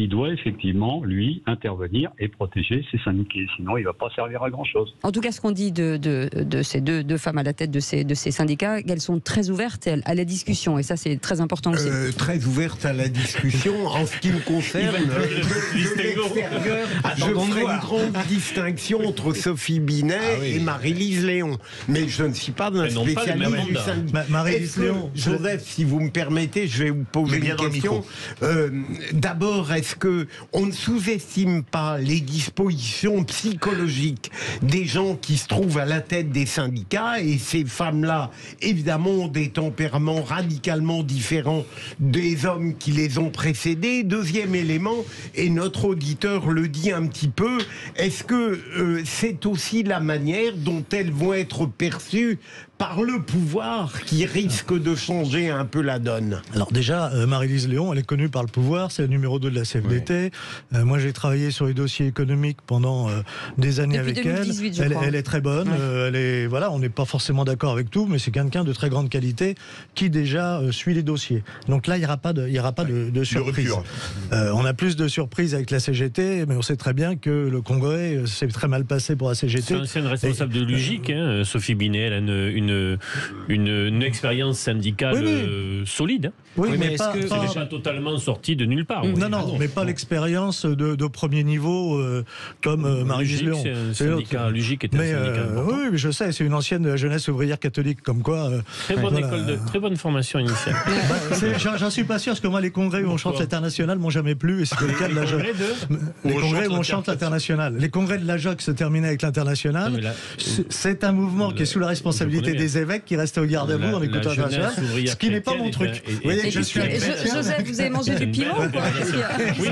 doit effectivement, lui, intervenir et protéger ses syndiqués. Sinon, il ne va pas servir à grand-chose. En tout cas, ce qu'on dit de ces deux femmes à la tête de ces syndicats, qu'elles sont très ouvertes à la discussion. Et ça, c'est très important aussi. Très ouvertes à la discussion. En ce qui me concerne, de l'extérieur, je ferai une grande distinction entre Sophie Binet et Marie-Lise Léon. Mais je ne suis pas un spécialiste du syndicat. Marie-Lise Léon. Joseph, si vous me permettez, je vais vous poser une question. D'abord, est-ce qu'on ne sous-estime pas les dispositions psychologiques des gens qui se trouvent à la tête des syndicats? Et ces femmes-là, évidemment, ont des tempéraments radicalement différents des hommes qui les ont précédés. Deuxième élément, et notre auditeur le dit un petit peu, est-ce que c'est aussi la manière dont elles vont être perçues par le pouvoir qui risque de changer un peu la donne? Alors déjà, Marie-Lise Léon, elle est connue par le pouvoir, c'est le numéro 2 de la CFDT. Moi, j'ai travaillé sur les dossiers économiques pendant des années depuis avec 2018, elle est très bonne. On n'est pas forcément d'accord avec tout, mais c'est quelqu'un de très grande qualité qui déjà suit les dossiers. Donc là, il n'y aura pas de surprise. On a plus de surprises avec la CGT, mais on sait très bien que le Congrès s'est très mal passé pour la CGT. C'est l'ancienne responsable de l'UGIC, Sophie Binet, elle a une expérience syndicale solide. Oui, mais est-ce que c'est pas totalement sorti de nulle part? Non, mais pas l'expérience de premier niveau comme Marie-Lise Léon. L'UGIC est un syndicat. Oui, mais je sais, c'est une ancienne de la jeunesse ouvrière catholique, comme quoi. Très bonne formation initiale. J'en suis pas sûr, parce que moi, les congrès où on chante l'International m'ont jamais plu, et c'était le cas de la JOC. Les congrès où on chante l'International. Les congrès de la JOC se terminaient avec l'International. C'est un mouvement qui est sous la responsabilité des évêques qui restent au garde à vous en écoutant l'International, ce qui n'est pas mon truc. Joseph, vous avez mangé du piment ou quoi? Oui,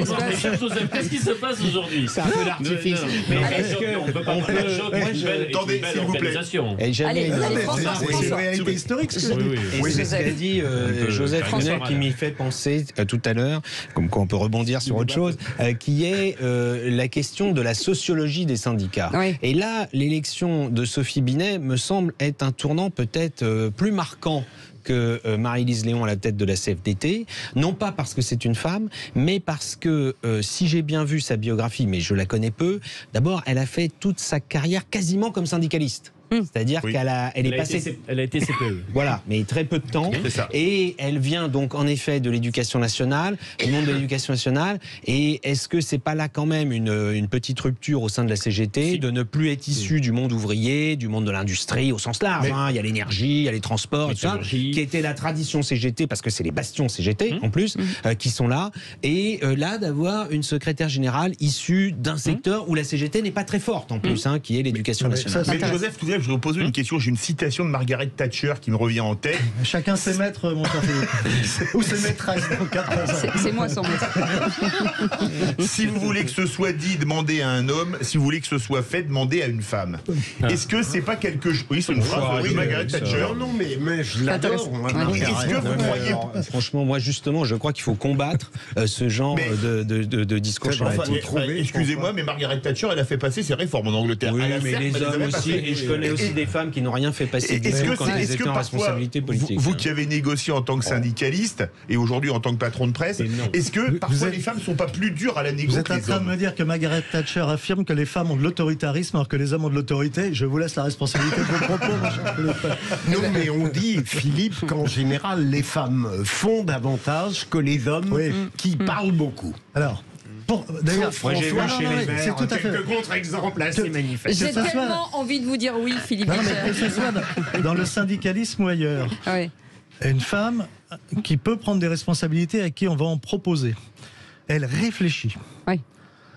Joseph, qu'est-ce qui se passe aujourd'hui? C'est un peu l'artifice. Mais est-ce qu'on peut pas parler de attendez, s'il vous plaît. C'est une réalité historique. Et c'est ce qu'a dit Joseph René qui m'y fait penser tout à l'heure, comme quoi on peut rebondir sur autre chose, qui est la question de la sociologie des syndicats. Et là, l'élection de Sophie Binet me semble être un tournant peut-être plus marquant que Marie-Lise Léon à la tête de la CFDT, non pas parce que c'est une femme, mais parce que, si j'ai bien vu sa biographie, mais je la connais peu, d'abord, elle a fait toute sa carrière quasiment comme syndicaliste. C'est-à-dire qu'elle est passée... Elle a été CPE. Voilà, mais très peu de temps. Et elle vient donc en effet de l'éducation nationale, du monde de l'éducation nationale. Et est-ce que c'est pas là quand même une petite rupture au sein de la CGT de ne plus être issue du monde ouvrier, du monde de l'industrie au sens large, il y a l'énergie, il y a les transports, tout ça, qui était la tradition CGT, parce que c'est les bastions CGT en plus, qui sont là. Et là, d'avoir une secrétaire générale issue d'un secteur où la CGT n'est pas très forte en plus, qui est l'éducation nationale. Mais Joseph, tout à l'heure, je vais vous poser une question. J'ai une citation de Margaret Thatcher qui me revient en tête. Chacun ses maîtres, mon cher Philippe. Ou ses maîtresses. C'est moi sans maître. Si vous voulez que ce soit dit, demandez à un homme. Si vous voulez que ce soit fait, demandez à une femme. Est-ce que c'est pas quelque chose... Oui, c'est une phrase de Margaret Thatcher. Non, mais je l'adore. Est-ce que vous croyez... Franchement, moi justement, je crois qu'il faut combattre ce genre de discours. Excusez-moi, mais Margaret Thatcher, elle a fait passer ses réformes en Angleterre. Oui, mais les hommes aussi. Et je connais aussi des femmes qui n'ont rien fait passer du tout quand elles étaient en responsabilité politique. Vous qui avez négocié en tant que syndicaliste et aujourd'hui en tant que patron de presse, est-ce que parfois les femmes ne sont pas plus dures à la négociation? Vous êtes en train de me dire que Margaret Thatcher affirme que les femmes ont de l'autoritarisme alors que les hommes ont de l'autorité? Je vous laisse la responsabilité de vos propos. Non, mais on dit, Philippe, qu'en général, les femmes font davantage que les hommes qui parlent beaucoup. Alors, d'ailleurs, François, c'est tout à fait quelques contre-exemples assez manifestes. J'ai tellement envie de vous dire oui, Philippe. Que ce soit dans le syndicalisme ou ailleurs. une femme qui peut prendre des responsabilités à qui on va en proposer. Elle réfléchit. Oui.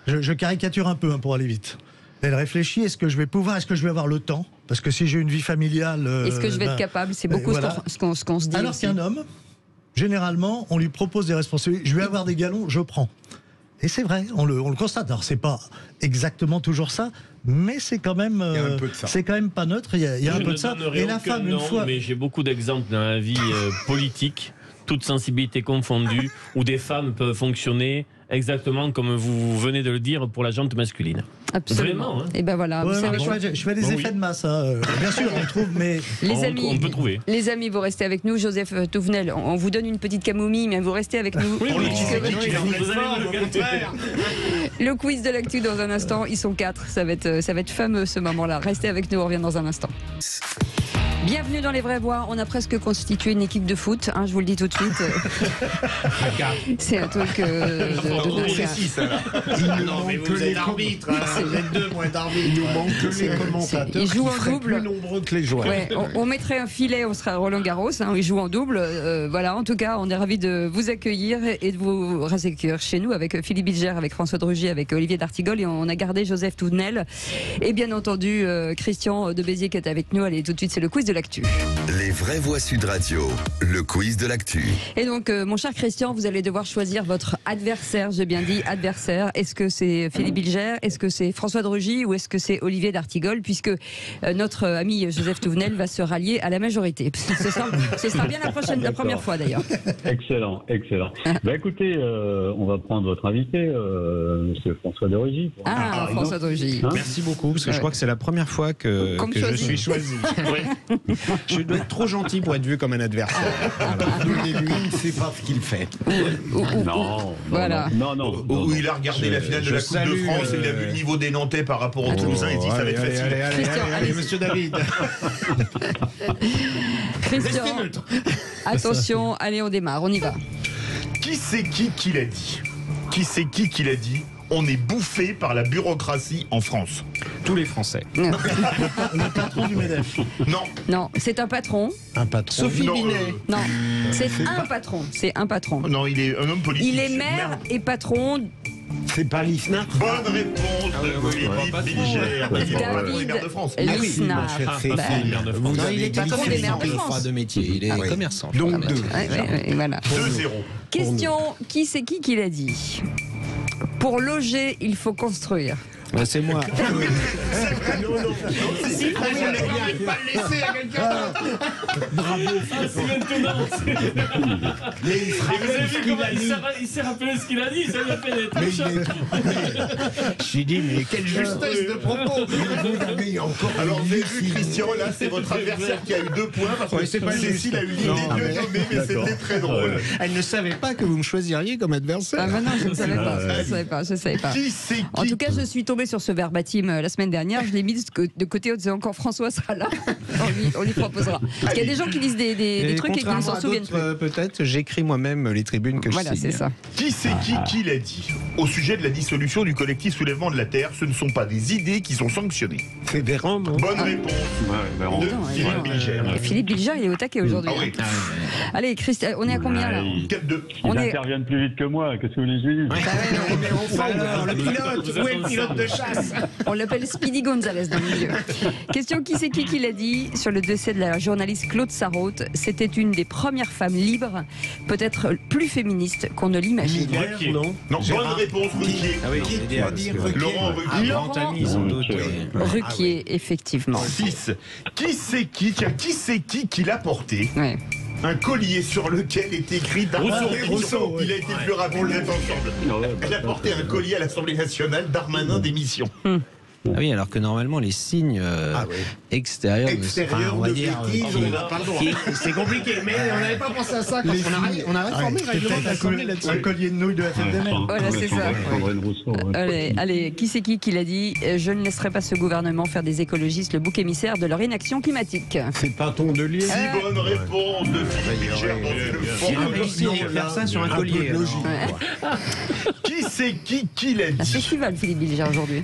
Je caricature un peu pour aller vite. Elle réfléchit, est-ce que je vais avoir le temps? Parce que si j'ai une vie familiale... Est-ce que je vais être capable? C'est beaucoup voilà. ce qu'on se dit. Alors aussi. qu'un homme, généralement, on lui propose des responsabilités. Je vais avoir des galons, je prends. Et c'est vrai, on le constate. Alors c'est pas exactement toujours ça, mais c'est quand même, c'est quand même pas neutre. Il y a un peu de ça. Et la femme, une fois. Mais j'ai beaucoup d'exemples dans la vie politique, toute sensibilité confondue, où des femmes peuvent fonctionner exactement comme vous venez de le dire pour la jante masculine. Absolument. Vraiment, hein. Et ben voilà. Ouais, je fais des effets de masse. Bien sûr, on trouve, mais on peut trouver. Les amis, vous restez avec nous. Joseph Touvenel, on vous donne une petite camomille, mais vous restez avec nous. Oui, vous allez le contraire. Le quiz de l'actu dans un instant. Ils sont 4. Ça va être fameux ce moment-là. Restez avec nous. On revient dans un instant. Bienvenue dans Les Vraies Voix. On a presque constitué une équipe de foot, je vous le dis tout de suite. C'est un truc mais vous êtes arbitre, vous êtes 2 moins d'arbitre. Il nous manque que les commentateurs ils jouent qui en seraient double. plus nombreux que les joueurs. Ouais, on mettrait un filet, on serait à Roland-Garros. Ils jouent en double. Voilà, en tout cas, on est ravis de vous accueillir et de vous accueillir chez nous avec Philippe Bilger, avec François de Rugy, avec Olivier d'Artigol. Et on a gardé Joseph Touvenel. Et bien entendu, Christian de Béziers qui est avec nous. Allez, tout de suite, c'est le quiz de l'actu. Les Vraies Voix Sud Radio, le quiz de l'actu. Et donc, mon cher Christian, vous allez devoir choisir votre adversaire. J'ai bien dit adversaire. Est-ce que c'est Philippe Bilger? Est-ce que c'est François de Rugy? Ou est-ce que c'est Olivier d'Artigol? Puisque notre ami Joseph Touvenel va se rallier à la majorité. Ce sera bien la première fois d'ailleurs. Excellent. Écoutez, on va prendre votre invité, monsieur François de Rugy. François de Rugy. Merci beaucoup, parce que je crois que c'est la première fois que je suis choisi. Je dois être trop gentil pour être vu comme un adversaire. Et lui, il ne sait pas ce qu'il fait. Voilà. Où il a regardé la finale de la Coupe de France et il a vu le niveau des Nantais par rapport aux Toulousains et il dit ça va être facile. Allez, monsieur David. Christian, attention, allez, on démarre, on y va. Qui c'est qui l'a dit? Qui c'est qui l'a dit? On est bouffé par la bureaucratie en France. Tous les Français. Le patron du MEDEF. Non, c'est un patron. Un patron. Sophie Binet. Non, c'est un patron. C'est un patron. Non, il est un homme politique. Il est maire et patron. C'est pas Lisnard. Bonne réponse de Philippe Bilger. David Maire de France. Lisnard. Il est patron des maires de France. De métier, il est commerçant. Donc 2. Voilà. 2-0. Question, qui c'est qui l'a dit? Pour loger, il faut construire. C'est moi. Si, pas le laisser à quelqu'un. Bravo. C'est maintenant. Mais il vous avez vu comment il s'est rappelé ce qu'il a dit, ça lui a fait des trucs. J'ai dit, mais quelle justesse de propos. Alors, vous avez vu, Christian, là, c'est votre adversaire qui a eu 2 points parce que Cécile a eu l'idée de le nommer, mais c'était très drôle. Elle ne savait pas que vous me choisiriez comme adversaire. Ah, non, je ne savais pas. Je ne savais pas. Qui c'est qui? En tout cas, je suis tombée sur ce verbatim la semaine dernière. Je l'ai mis de côté en disant quand François sera là, on lui proposera. Parce qu'il y a des gens qui lisent des trucs et qui ne s'en souviennent plus. Peut-être, j'écris moi-même les tribunes que je signe. Voilà, c'est ça. Qui c'est qui l'a dit? Au sujet de la dissolution du collectif Soulèvement de la Terre, ce ne sont pas des idées qui sont sanctionnées. C'est Véran, non? Bonne réponse de Philippe Bilger. Philippe Bilger, il est au taquet aujourd'hui. Ah oui. Allez, Christian, on est à combien là? 4-2. Ils interviennent plus vite que moi, qu'est-ce que vous voulez que je lui dise? Le pilote, où est le pilote de chasse? On l'appelle Speedy Gonzalez dans le milieu. Question, qui c'est qui l'a dit sur le décès de la journaliste Claude Sarraute? C'était une des premières femmes libres, peut-être plus féministe qu'on ne l'imagine. Non, bonne réponse, Ruquier. Ah oui, Laurent Ruquier. Ruquier, effectivement. 6. Qui c'est qui l'a porté? Ouais. Un collier sur lequel est écrit Rousseau. Il a été plus rapide ensemble. Elle a porté un collier à l'Assemblée nationale, Darmanin démission. Ah oui, alors que normalement les signes extérieurs, on va dire, c'est compliqué, mais on n'avait pas pensé à ça quand on a réformé le règlement de l'Assemblée là-dessus. Un collier de nouilles de la fête des mères. Voilà, c'est ça. Allez, qui c'est qui l'a dit? Je ne laisserai pas ce gouvernement faire des écologistes le bouc émissaire de leur inaction climatique. C'est pas ton Delier. 6 bonnes réponses de Philippe Bilger dans une Il a réussi à faire ça sur un collier. Qui c'est qui l'a dit? Un festival, Philippe Bilger, aujourd'hui.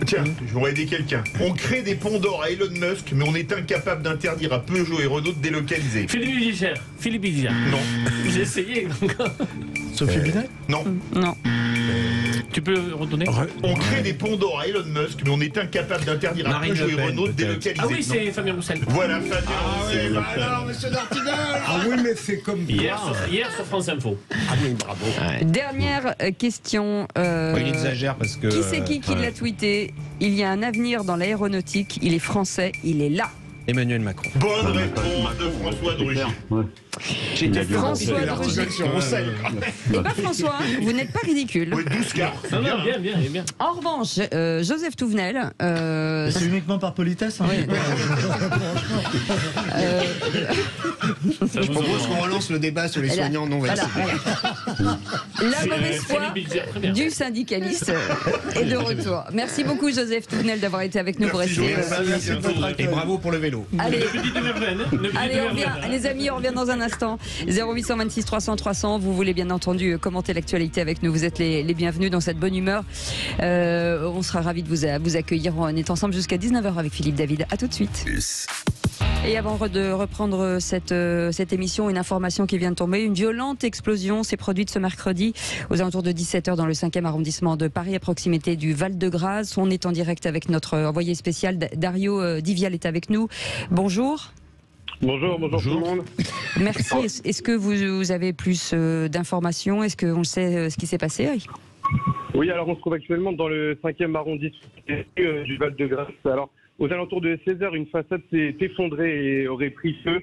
Tiens, je vais aider quelqu'un. On crée des ponts d'or à Elon Musk, mais on est incapable d'interdire à Peugeot et Renault de délocaliser. Philippe Bilger. Non. J'ai essayé. Sophie Binet? Non. Non. Tu peux redonner? On crée des ponts d'or à Elon Musk, mais on est incapable d'interdire à Marine Peugeot Le et Pen, Renault de peut-être. délocaliser. Ah oui, Non. c'est Fabien Roussel. Voilà, Fabien Roussel. Alors, monsieur Dartigol. Ah oui, mais c'est comme Hier sur France Info. Ah oui, bravo. Dernière question. Il exagère parce que. Qui c'est qui l'a tweeté? Il y a un avenir dans l'aéronautique, il est français, il est là. Emmanuel Macron. Bonne réponse de François Drugy. François Drugy. Eh bien François, vous n'êtes pas ridicule. Oui, 12 cartes. Non, bien. En revanche, Joseph Touvenel... C'est uniquement par politesse, hein. Je propose qu'on relance le débat sur les soignants non vaccinés. La mauvaise foi du syndicaliste est de retour. Merci beaucoup Joseph Touvenel d'avoir été avec nous pour rester. Et bravo pour le vélo. Allez, on revient, les amis, on revient dans un instant. 0826 300 300. Vous voulez bien entendu commenter l'actualité avec nous. Vous êtes les bienvenus dans cette bonne humeur. On sera ravis de vous accueillir. On est ensemble jusqu'à 19h avec Philippe David. À tout de suite. Et avant de reprendre cette émission, une information qui vient de tomber. Une violente explosion s'est produite ce mercredi aux alentours de 17h dans le 5e arrondissement de Paris, à proximité du Val-de-Grâce. On est en direct avec notre envoyé spécial. Dario Divial est avec nous. Bonjour. Bonjour tout le monde. Merci. Est-ce que vous avez plus d'informations? Est-ce qu'on sait ce qui s'est passé? Oui, alors on se trouve actuellement dans le 5e arrondissement du Val-de-Grâce. Alors, aux alentours de 16h, une façade s'est effondrée et aurait pris feu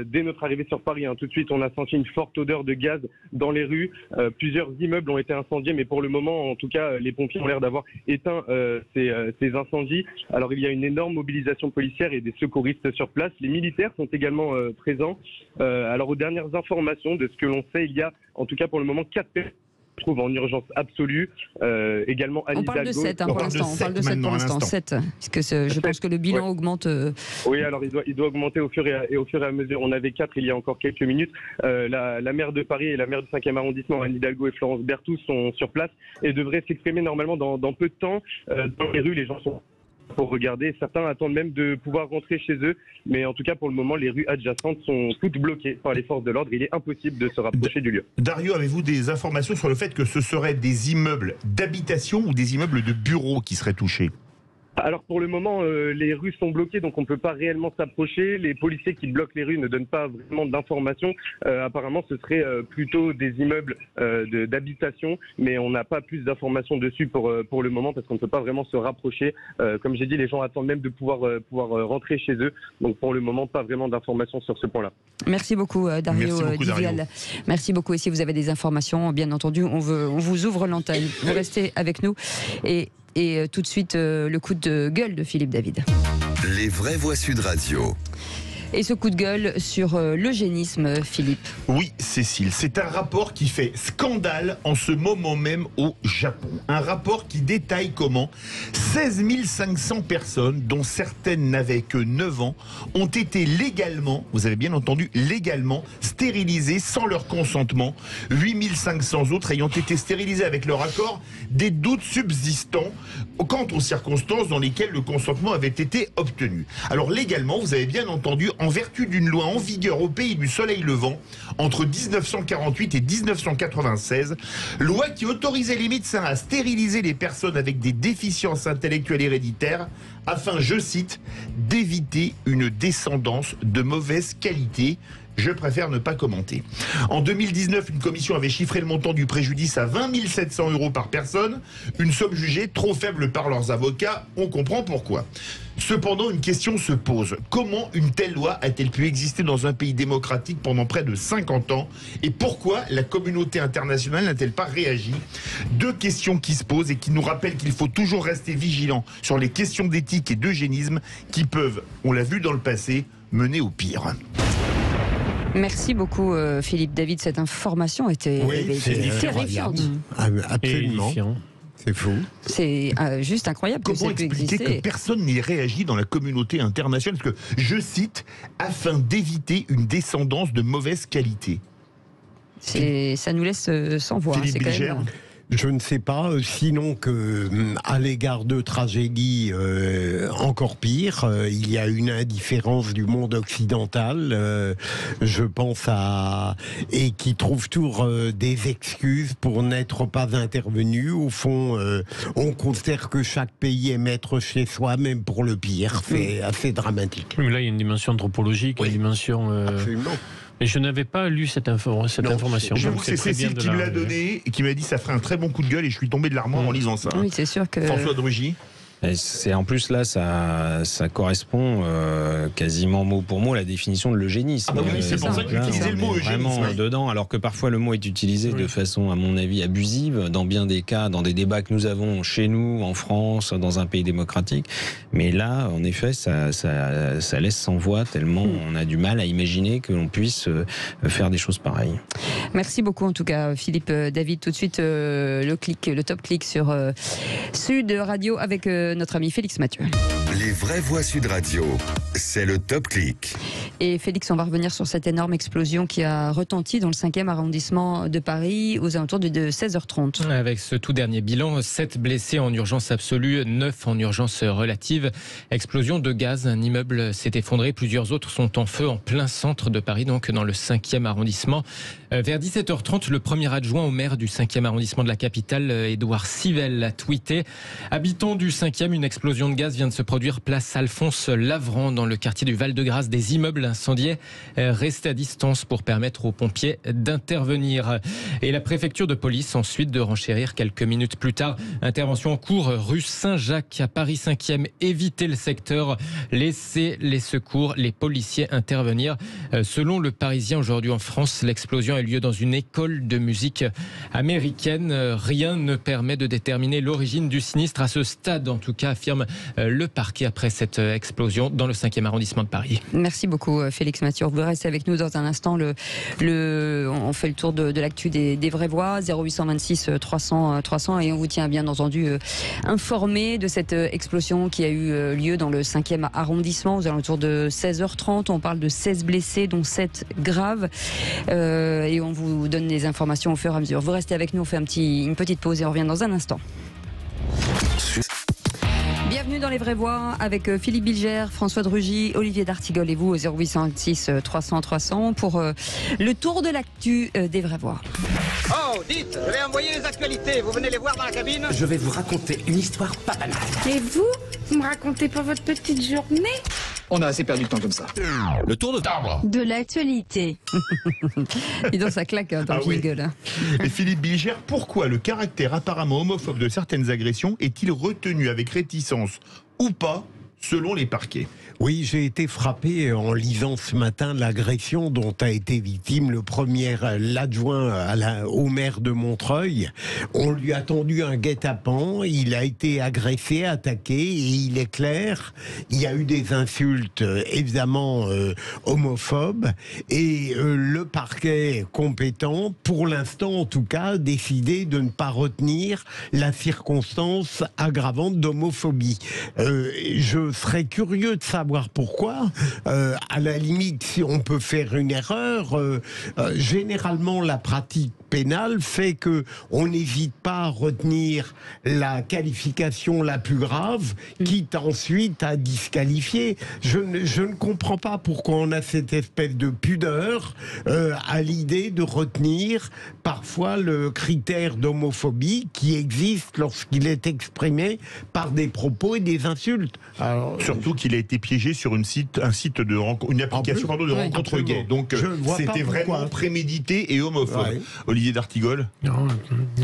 dès notre arrivée sur Paris. Tout de suite, on a senti une forte odeur de gaz dans les rues. Plusieurs immeubles ont été incendiés, mais pour le moment, en tout cas, les pompiers ont l'air d'avoir éteint ces incendies. Alors, il y a une énorme mobilisation policière et des secouristes sur place. Les militaires sont également présents. Alors, aux dernières informations de ce que l'on sait, il y a, en tout cas pour le moment, 4 personnes trouve en urgence absolue. Également Anne Hidalgo. On parle de 7 pour l'instant. On parle de 7 pour l'instant. 7. Parce que je pense que le bilan augmente. Oui, alors il doit augmenter au fur et à mesure. On avait 4 il y a encore quelques minutes. La maire de Paris et la maire du 5e arrondissement, Anne Hidalgo et Florence Berthou, sont sur place et devraient s'exprimer normalement dans peu de temps. Dans les rues, les gens sont pour regarder. Certains attendent même de pouvoir rentrer chez eux. Mais en tout cas, pour le moment, les rues adjacentes sont toutes bloquées par les forces de l'ordre. Il est impossible de se rapprocher du lieu. Dario, avez-vous des informations sur le fait que ce seraient des immeubles d'habitation ou des immeubles de bureaux qui seraient touchés ? Alors pour le moment, les rues sont bloquées, donc on ne peut pas réellement s'approcher. Les policiers qui bloquent les rues ne donnent pas vraiment d'informations. Apparemment, ce serait plutôt des immeubles d'habitation, mais on n'a pas plus d'informations dessus pour le moment parce qu'on ne peut pas vraiment se rapprocher. Comme j'ai dit, les gens attendent même de pouvoir rentrer chez eux. Donc pour le moment, pas vraiment d'informations sur ce point-là. Merci beaucoup, Dario Divial. Merci beaucoup. Et si vous avez des informations, bien entendu, on vous ouvre l'antenne. Vous restez avec nous. Et tout de suite, le coup de gueule de Philippe David. Les vraies voix Sud Radio. Et ce coup de gueule sur l'eugénisme, Philippe. Oui, Cécile, c'est un rapport qui fait scandale en ce moment même au Japon. Un rapport qui détaille comment 16 500 personnes, dont certaines n'avaient que 9 ans, ont été légalement, vous avez bien entendu, légalement stérilisées sans leur consentement. 8 500 autres ayant été stérilisées avec leur accord, des doutes subsistant quant aux circonstances dans lesquelles le consentement avait été obtenu. Alors légalement, vous avez bien entendu, en vertu d'une loi en vigueur au pays du soleil levant entre 1948 et 1996, loi qui autorisait les médecins à stériliser les personnes avec des déficiences intellectuelles héréditaires afin, je cite, d'éviter une descendance de mauvaise qualité. Je préfère ne pas commenter. En 2019, une commission avait chiffré le montant du préjudice à 20 700 € par personne, une somme jugée trop faible par leurs avocats. On comprend pourquoi. Cependant, une question se pose. Comment une telle loi a-t-elle pu exister dans un pays démocratique pendant près de 50 ans? Et pourquoi la communauté internationale n'a-t-elle pas réagi? Deux questions qui se posent et qui nous rappellent qu'il faut toujours rester vigilant sur les questions d'éthique et d'eugénisme qui peuvent, on l'a vu dans le passé, mener au pire. Merci beaucoup Philippe David, cette information était terrifiante. Absolument. C'est fou. C'est juste incroyable. Comment expliquer que personne n'ait réagi dans la communauté internationale? Parce que, je cite, afin d'éviter une descendance de mauvaise qualité. Ça nous laisse sans voix. Philippe Bilger. Je ne sais pas, sinon que à l'égard de tragédies encore pire, il y a une indifférence du monde occidental, je pense et qui trouve toujours des excuses pour n'être pas intervenu. Au fond, on considère que chaque pays est maître chez soi, même pour le pire. C'est assez dramatique. Mais là, il y a une dimension anthropologique, une dimension... Absolument. Mais je n'avais pas lu cette information. J'avoue que c'est Cécile qui me l'a donné et qui m'a dit ça ferait un très bon coup de gueule et je suis tombé de l'armoire en lisant ça. Oui, c'est sûr que... François Drugy. C'est en plus là, ça correspond quasiment mot pour mot à la définition de l'eugénisme. Ah bah oui, c'est pour ça que j'utilisais le mot eugénisme. Vraiment dedans, alors que parfois le mot est utilisé de façon, à mon avis, abusive dans bien des cas, dans des débats que nous avons chez nous, en France, dans un pays démocratique. Mais là, en effet, ça laisse sans voix tellement on a du mal à imaginer que l'on puisse faire des choses pareilles. Merci beaucoup en tout cas, Philippe David. Tout de suite, le top clic sur Sud Radio avec notre ami Félix Mathieu. Les vraies voix Sud Radio, c'est le top clic. Et Félix, on va revenir sur cette énorme explosion qui a retenti dans le 5e arrondissement de Paris aux alentours de 16h30. Avec ce tout dernier bilan, 7 blessés en urgence absolue, 9 en urgence relative. Explosion de gaz, un immeuble s'est effondré, plusieurs autres sont en feu en plein centre de Paris, donc dans le 5e arrondissement. Vers 17h30, le premier adjoint au maire du 5e arrondissement de la capitale, Édouard Civelle, a tweeté « Habitant du 5e, une explosion de gaz vient de se produire place Alphonse Lavran dans le quartier du Val-de-Grâce. Des immeubles incendiés, restez à distance pour permettre aux pompiers d'intervenir. » Et la préfecture de police ensuite de renchérir quelques minutes plus tard. Intervention en cours rue Saint-Jacques à Paris 5e. Évitez le secteur, laissez les secours, les policiers intervenir. Selon le Parisien aujourd'hui en France, l'explosion a eu lieu dans une école de musique américaine. Rien ne permet de déterminer l'origine du sinistre à ce stade, en tout cas, affirme le parquet après cette explosion dans le 5e arrondissement de Paris. Merci beaucoup Félix Mathieu. Vous restez avec nous dans un instant. On fait le tour de l'actu des vraies voix, 0826 300 300 et on vous tient bien entendu informé de cette explosion qui a eu lieu dans le 5e arrondissement aux alentours de 16h30. On parle de 16 blessés dont 7 graves et on vous donne les informations au fur et à mesure. Vous restez avec nous, on fait une petite pause et on revient dans un instant. Bienvenue dans les vraies voix avec Philippe Bilger, François Drugy, Olivier D'Artigol et vous au 0826 300 300 pour le tour de l'actu des vraies voix. Oh, dites, je vais envoyer les actualités. Vous venez les voir dans la cabine? Je vais vous raconter une histoire pas banale. Et vous me racontez pas votre petite journée? On a assez perdu de temps comme ça. Le tour de table. De l'actualité. Et donc ça claque dans le jingle. Et Philippe Bilger, pourquoi le caractère apparemment homophobe de certaines agressions est-il retenu avec réticence ou pas selon les parquets? Oui, j'ai été frappé en lisant ce matin l'agression dont a été victime l'adjoint au maire de Montreuil. On lui a tendu un guet-apens, il a été agressé, attaqué, et il est clair, il y a eu des insultes évidemment homophobes, et le parquet compétent, pour l'instant en tout cas, a décidé de ne pas retenir la circonstance aggravante d'homophobie. Je serais curieux de savoir pourquoi. À la limite, si on peut faire une erreur, généralement la pratique pénale fait que on n'hésite pas à retenir la qualification la plus grave, quitte ensuite à disqualifier. Je ne comprends pas pourquoi on a cette espèce de pudeur à l'idée de retenir parfois le critère d'homophobie qui existe lorsqu'il est exprimé par des propos et des insultes. Alors, surtout qu'il a été piégé sur une application de rencontre gay. Donc c'était vraiment prémédité et homophobe. Ouais. Olivier D'Artigol. Non,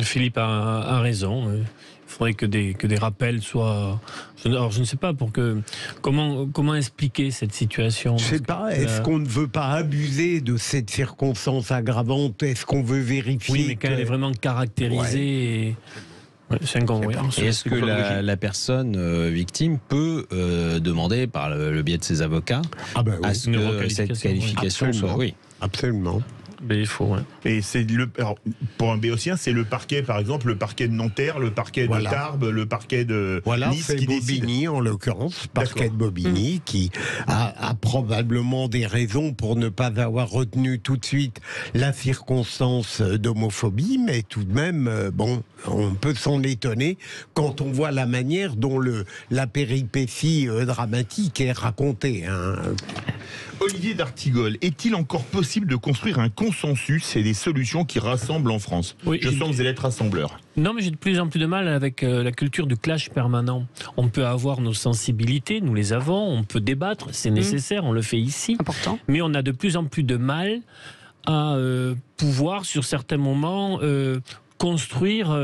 Philippe a raison. Il faudrait que des rappels soient... Alors je ne sais pas comment expliquer cette situation. Je ne sais pas, est-ce qu'on ne veut pas abuser de cette circonstance aggravante? Est-ce qu'on veut vérifier? Oui, mais quand elle est vraiment caractérisée... Ouais. C'est incohérent. Et est-ce que la personne victime peut demander par le biais de ses avocats à ce que cette qualification soit... Oui. Absolument. BFO, ouais. Et c'est pour un béotien, c'est le parquet, par exemple, le parquet de Nanterre, le parquet de Tarbes, le parquet de Nice c'est qui Bobigny, décide. en l'occurrence, parquet de Bobigny, qui a probablement des raisons pour ne pas avoir retenu tout de suite la circonstance d'homophobie, mais tout de même, on peut s'en étonner quand on voit la manière dont la péripétie dramatique est racontée. Olivier d'Artigol, est-il encore possible de construire un consensus et des solutions qui rassemblent en France? Je sens que vous allez être rassembleur. Non, mais j'ai de plus en plus de mal avec la culture du clash permanent. On peut avoir nos sensibilités, nous les avons, on peut débattre, c'est nécessaire, on le fait ici. Important. Mais on a de plus en plus de mal à pouvoir, sur certains moments, construire...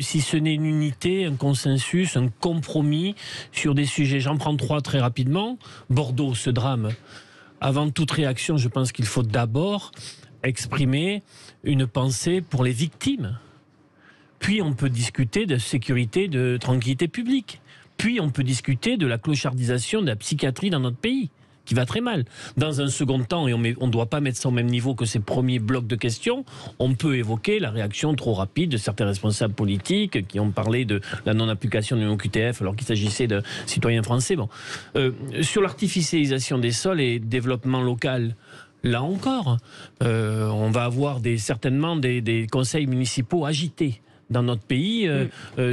si ce n'est une unité, un consensus, un compromis sur des sujets. J'en prends 3 très rapidement. Bordeaux, ce drame. Avant toute réaction, je pense qu'il faut d'abord exprimer une pensée pour les victimes. Puis on peut discuter de sécurité, de tranquillité publique. Puis on peut discuter de la clochardisation de la psychiatrie dans notre pays, qui va très mal. Dans un second temps, et on ne doit pas mettre ça au même niveau que ces premiers blocs de questions, on peut évoquer la réaction trop rapide de certains responsables politiques qui ont parlé de la non-application du OQTF alors qu'il s'agissait de citoyens français. Sur l'artificialisation des sols et développement local, là encore, on va avoir certainement des conseils municipaux agités dans notre pays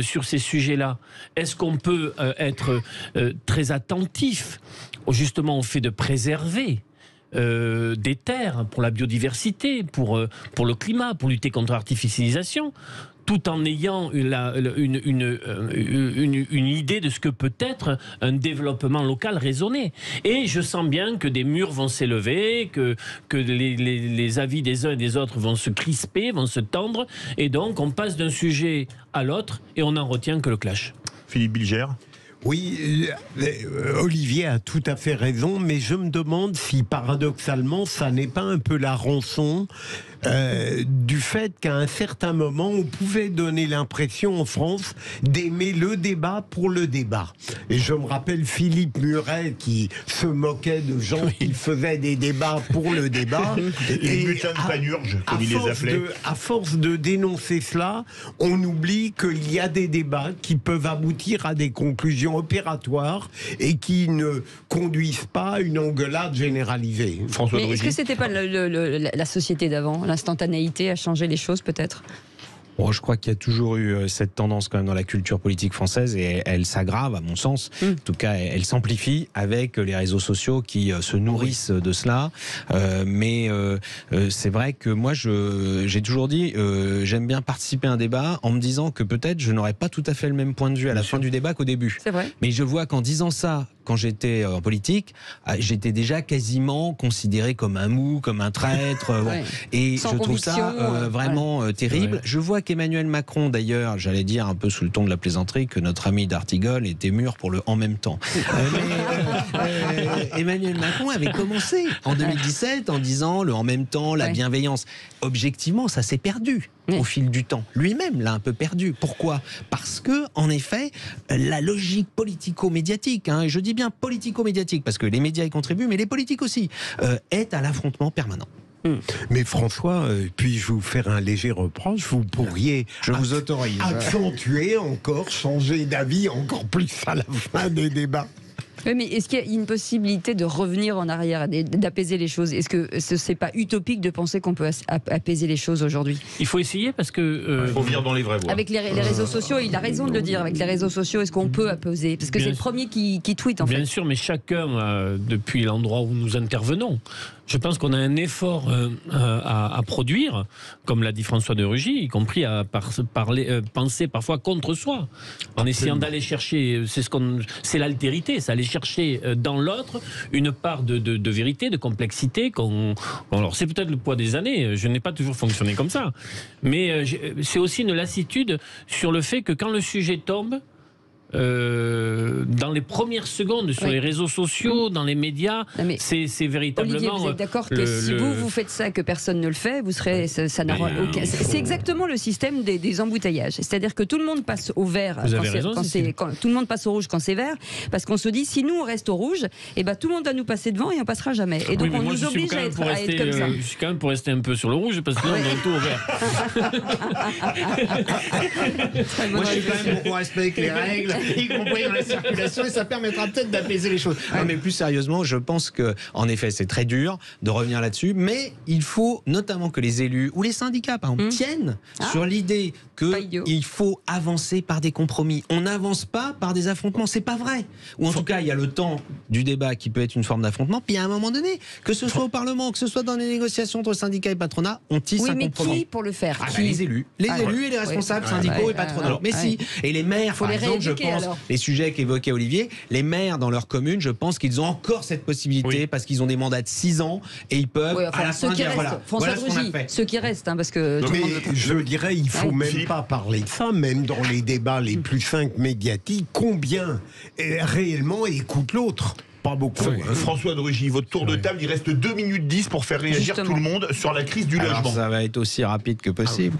sur ces sujets-là. Est-ce qu'on peut être très attentif justement au fait de préserver des terres pour la biodiversité, pour le climat, pour lutter contre l'artificialisation, tout en ayant une idée de ce que peut être un développement local raisonné. Et je sens bien que des murs vont s'élever, que les avis des uns et des autres vont se crisper, vont se tendre, et donc on passe d'un sujet à l'autre et on n'en retient que le clash. Philippe Bilger. Oui, Olivier a tout à fait raison, mais je me demande si paradoxalement ça n'est pas un peu la rançon du fait qu'à un certain moment on pouvait donner l'impression en France d'aimer le débat pour le débat. Et je me rappelle Philippe Muret qui se moquait de gens qui faisaient des débats pour le débat. Les mutins de panurge, comme il les appelait. À force de dénoncer cela, on oublie qu'il y a des débats qui peuvent aboutir à des conclusions opératoires et qui ne conduisent pas à une engueulade généralisée. François Mais est-ce que c'était pas la société d'avant? L'instantanéité a changé les choses peut-être? Bon, je crois qu'il y a toujours eu cette tendance quand même dans la culture politique française et elle s'aggrave à mon sens. En tout cas, elle s'amplifie avec les réseaux sociaux qui se nourrissent de cela. Mais c'est vrai que moi, j'ai toujours dit, j'aime bien participer à un débat en me disant que peut-être je n'aurais pas tout à fait le même point de vue à la fin du débat qu'au début. C'est vrai. Mais je vois qu'en disant ça, quand j'étais en politique, j'étais déjà quasiment considéré comme un mou, comme un traître. Ouais. Et sans je trouve ça vraiment terrible. Ouais. Je vois qu'Emmanuel Macron, d'ailleurs, j'allais dire un peu sous le ton de la plaisanterie, que notre ami d'Artigol était mûr pour le en même temps. Emmanuel Macron avait commencé en 2017 en disant le en même temps, la bienveillance. Objectivement, ça s'est perdu au fil du temps. Lui-même l'a un peu perdu. Pourquoi? Parce que, en effet, la logique politico-médiatique, et je dis bien politico-médiatique, parce que les médias y contribuent, mais les politiques aussi, est à l'affrontement permanent. Mais François, puis-je vous faire un léger reproche? Vous pourriez vous autorise. accentuer encore, changer d'avis encore plus à la fin des débats. Oui, mais est-ce qu'il y a une possibilité de revenir en arrière, d'apaiser les choses? Est-ce que c'est pas utopique de penser qu'on peut apaiser les choses aujourd'hui? Il faut essayer parce que... Il faut venir dans les vraies voies. Avec les réseaux sociaux, il a raison de le dire, avec les réseaux sociaux, est-ce qu'on peut apaiser? Parce que c'est le premier qui tweet en fait. Bien sûr, mais chacun, depuis l'endroit où nous intervenons, je pense qu'on a un effort à produire, comme l'a dit François de Rugy, y compris à penser parfois contre soi, en essayant d'aller chercher, c'est l'altérité, c'est aller chercher dans l'autre une part de vérité, de complexité. Alors c'est peut-être le poids des années, je n'ai pas toujours fonctionné comme ça, mais c'est aussi une lassitude sur le fait que quand le sujet tombe, dans dans les premières secondes sur les réseaux sociaux, dans les médias, c'est véritablement... Olivier, vous êtes d'accord que si vous faites ça, que personne ne le fait, vous serez, ça n'aura aucun... C'est exactement le système des embouteillages. C'est-à-dire que tout le monde passe au vert quand tout le monde passe au rouge quand c'est vert, parce qu'on se dit, si nous on reste au rouge, et ben, tout le monde va nous passer devant et on passera jamais. Et donc on nous oblige à être comme ça. Je suis quand même pour rester un peu sur le rouge, parce que là on est tout au vert. Moi je suis quand même pour respecter les règles, y compris dans la circulation, et ça permettra peut-être d'apaiser les choses. Non, mais plus sérieusement, je pense que, en effet, c'est très dur de revenir là-dessus, mais il faut notamment que les élus ou les syndicats, par exemple, tiennent sur l'idée qu'il faut avancer par des compromis. On n'avance pas par des affrontements, c'est pas vrai. Ou en tout cas, il y a le temps du débat qui peut être une forme d'affrontement, puis à un moment donné, que ce soit au Parlement, que ce soit dans les négociations entre syndicats et patronat, on tisse un compromis. Mais qui pour le faire? Les élus. Les élus et les responsables syndicaux et patronaux. Mais si, et les maires, par exemple, je pense, les sujets qu'évoquait Olivier, les maires dans leur commune, je pense qu'ils ont encore cette possibilité parce qu'ils ont des mandats de 6 ans et ils peuvent à la fin dire voilà ce qu'on a fait. Ceux qui restent, parce que... Mais je dirais, il ne faut même pas parler de ça, même dans les débats les plus fins médiatiques, combien réellement écoute l'autre? Pas beaucoup. François de Rugy, votre tour de table, il reste 2 minutes 10 pour faire réagir tout le monde sur la crise du logement. Ça va être aussi rapide que possible.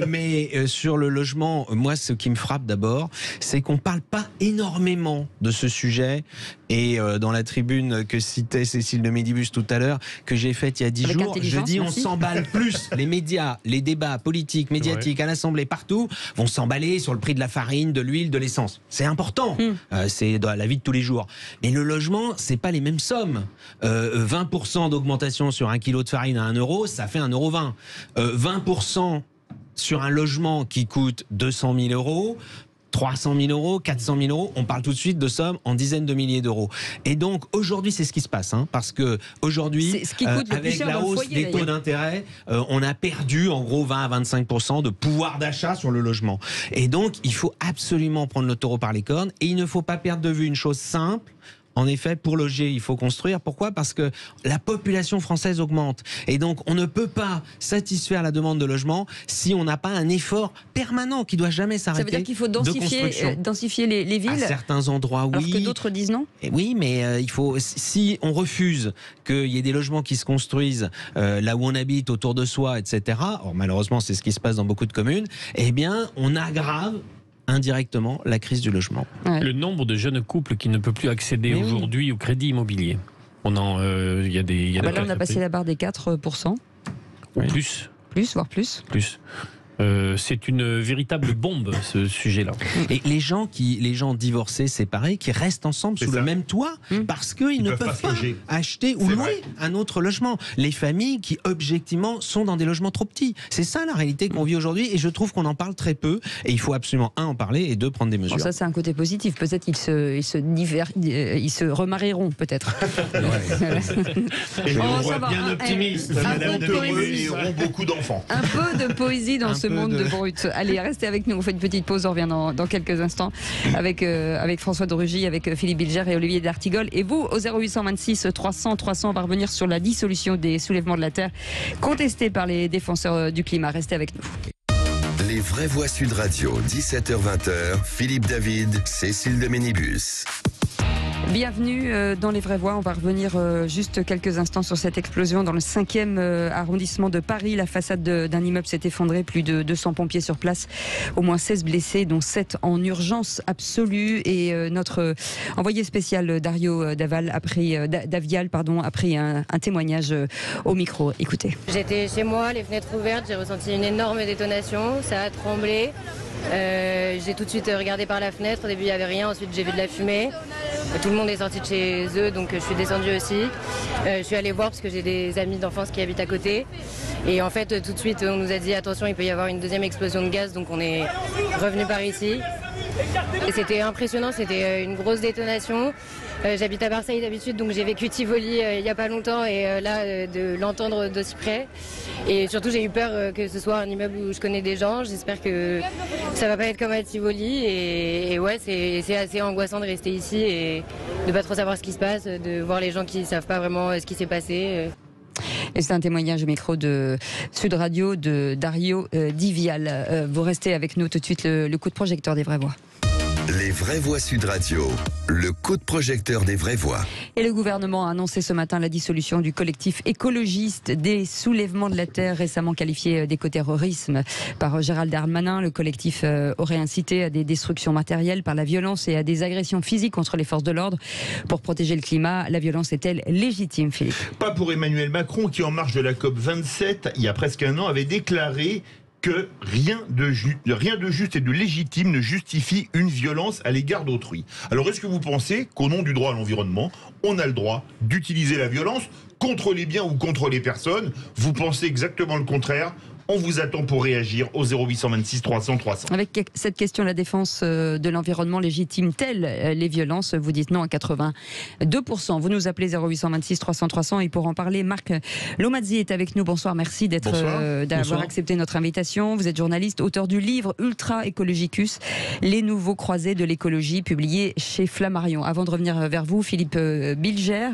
Mais sur le logement, moi, ce qui me frappe d'abord, c'est qu'on ne parle pas énormément de ce sujet. Et dans la tribune que citait Cécile de Médibus tout à l'heure, que j'ai faite il y a 10 jours, je dis on s'emballe plus. Les médias, les débats politiques, médiatiques, à l'Assemblée, partout, vont s'emballer sur le prix de la farine, de l'huile, de l'essence. C'est important. C'est dans la vie de tous les jours. Mais le logement, c'est pas les mêmes sommes. 20% d'augmentation sur 1 kilo de farine à 1 euro, ça fait 1,20 €. 20% sur un logement qui coûte 200 000 €, 300 000 €, 400 000 €, on parle tout de suite de sommes en dizaines de milliers d'euros. Et donc aujourd'hui, c'est ce qui se passe, parce que aujourd'hui, avec la hausse des taux d'intérêt, on a perdu en gros 20 à 25% de pouvoir d'achat sur le logement. Et donc, il faut absolument prendre le taureau par les cornes, et il ne faut pas perdre de vue une chose simple. En effet, pour loger, il faut construire. Pourquoi? Parce que la population française augmente. Et donc, on ne peut pas satisfaire la demande de logement si on n'a pas un effort permanent qui ne doit jamais s'arrêter. Ça veut dire qu'il faut densifier les villes? À certains endroits, oui. Alors que d'autres disent non? Et oui, mais il faut, si on refuse qu'il y ait des logements qui se construisent là où on habite, autour de soi, etc., or malheureusement, c'est ce qui se passe dans beaucoup de communes, eh bien, on aggrave indirectement la crise du logement. Le nombre de jeunes couples qui ne peuvent plus accéder aujourd'hui au crédit immobilier. Là, on a passé la barre des 4%. Ou plus. Voire plus. C'est une véritable bombe, ce sujet-là. Et les gens divorcés, séparés, qui restent ensemble sous le même toit, parce qu'ils ne peuvent pas acheter ou louer un autre logement. Les familles qui, objectivement, sont dans des logements trop petits. C'est ça la réalité qu'on vit aujourd'hui, et je trouve qu'on en parle très peu. Et il faut absolument, en parler, et prendre des mesures. Bon, ça, c'est un côté positif. Peut-être qu'ils se remarieront, peut-être. Et on voit bien optimiste, Madame de Rieu, et auront beaucoup d'enfants. Un peu de poésie dans ce monde de brut. Allez, restez avec nous, on fait une petite pause, on revient dans quelques instants avec François de Rugy, avec Philippe Bilger et Olivier d'Artigol. Et vous, au 0826 300 300, on va revenir sur la dissolution des soulèvements de la Terre contestés par les défenseurs du climat. Restez avec nous. Les vraies voix Sud Radio, 17h-20h, Philippe David, Cécile de Ménibus. Bienvenue dans Les Vraies Voix. On va revenir juste quelques instants sur cette explosion dans le 5e arrondissement de Paris. La façade d'un immeuble s'est effondrée. Plus de 200 pompiers sur place. Au moins 16 blessés, dont 7 en urgence absolue. Et notre envoyé spécial Dario Davial a pris un témoignage au micro. Écoutez. J'étais chez moi, les fenêtres ouvertes. J'ai ressenti une énorme détonation. Ça a tremblé. J'ai tout de suite regardé par la fenêtre. Au début, il n'y avait rien. Ensuite, j'ai vu de la fumée. Tout le monde est sorti de chez eux, donc je suis descendue aussi. Je suis allée voir parce que j'ai des amis d'enfance qui habitent à côté. Et en fait, tout de suite, on nous a dit attention, il peut y avoir une deuxième explosion de gaz, donc on est revenu par ici. Et c'était impressionnant, c'était une grosse détonation. J'habite à Marseille d'habitude, donc j'ai vécu Tivoli il n'y a pas longtemps, et là, de l'entendre d'aussi près. Et surtout, j'ai eu peur que ce soit un immeuble où je connais des gens. J'espère que ça va pas être comme à Tivoli. Et ouais, c'est assez angoissant de rester ici et de pas trop savoir ce qui se passe, de voir les gens qui savent pas vraiment ce qui s'est passé. Et c'est un témoignage au micro de Sud Radio de Dario Davial. Vous restez avec nous tout de suite, le coup de projecteur des Vraies Voix. Les vraies voix Sud Radio, le coup de projecteur des vraies voix. Et le gouvernement a annoncé ce matin la dissolution du collectif écologiste des soulèvements de la terre, récemment qualifié d'écoterrorisme par Gérald Darmanin. Le collectif aurait incité à des destructions matérielles par la violence et à des agressions physiques contre les forces de l'ordre. Pour protéger le climat, la violence est-elle légitime, Philippe? Pas pour Emmanuel Macron qui, en marge de la COP27, il y a presque un an, avait déclaré que rien de juste et de légitime ne justifie une violence à l'égard d'autrui. Alors est-ce que vous pensez qu'au nom du droit à l'environnement, on a le droit d'utiliser la violence contre les biens ou contre les personnes? Vous pensez exactement le contraire? On vous attend pour réagir au 0826 300 300. Avec cette question, la défense de l'environnement légitime-t-elle les violences? Vous dites non à 82%. Vous nous appelez 0826 300 300 et pour en parler, Marc Lomazzi est avec nous. Bonsoir, merci d'avoir accepté notre invitation. Vous êtes journaliste, auteur du livre Ultra Ecologicus, les nouveaux croisés de l'écologie, publié chez Flammarion. Avant de revenir vers vous, Philippe Bilger,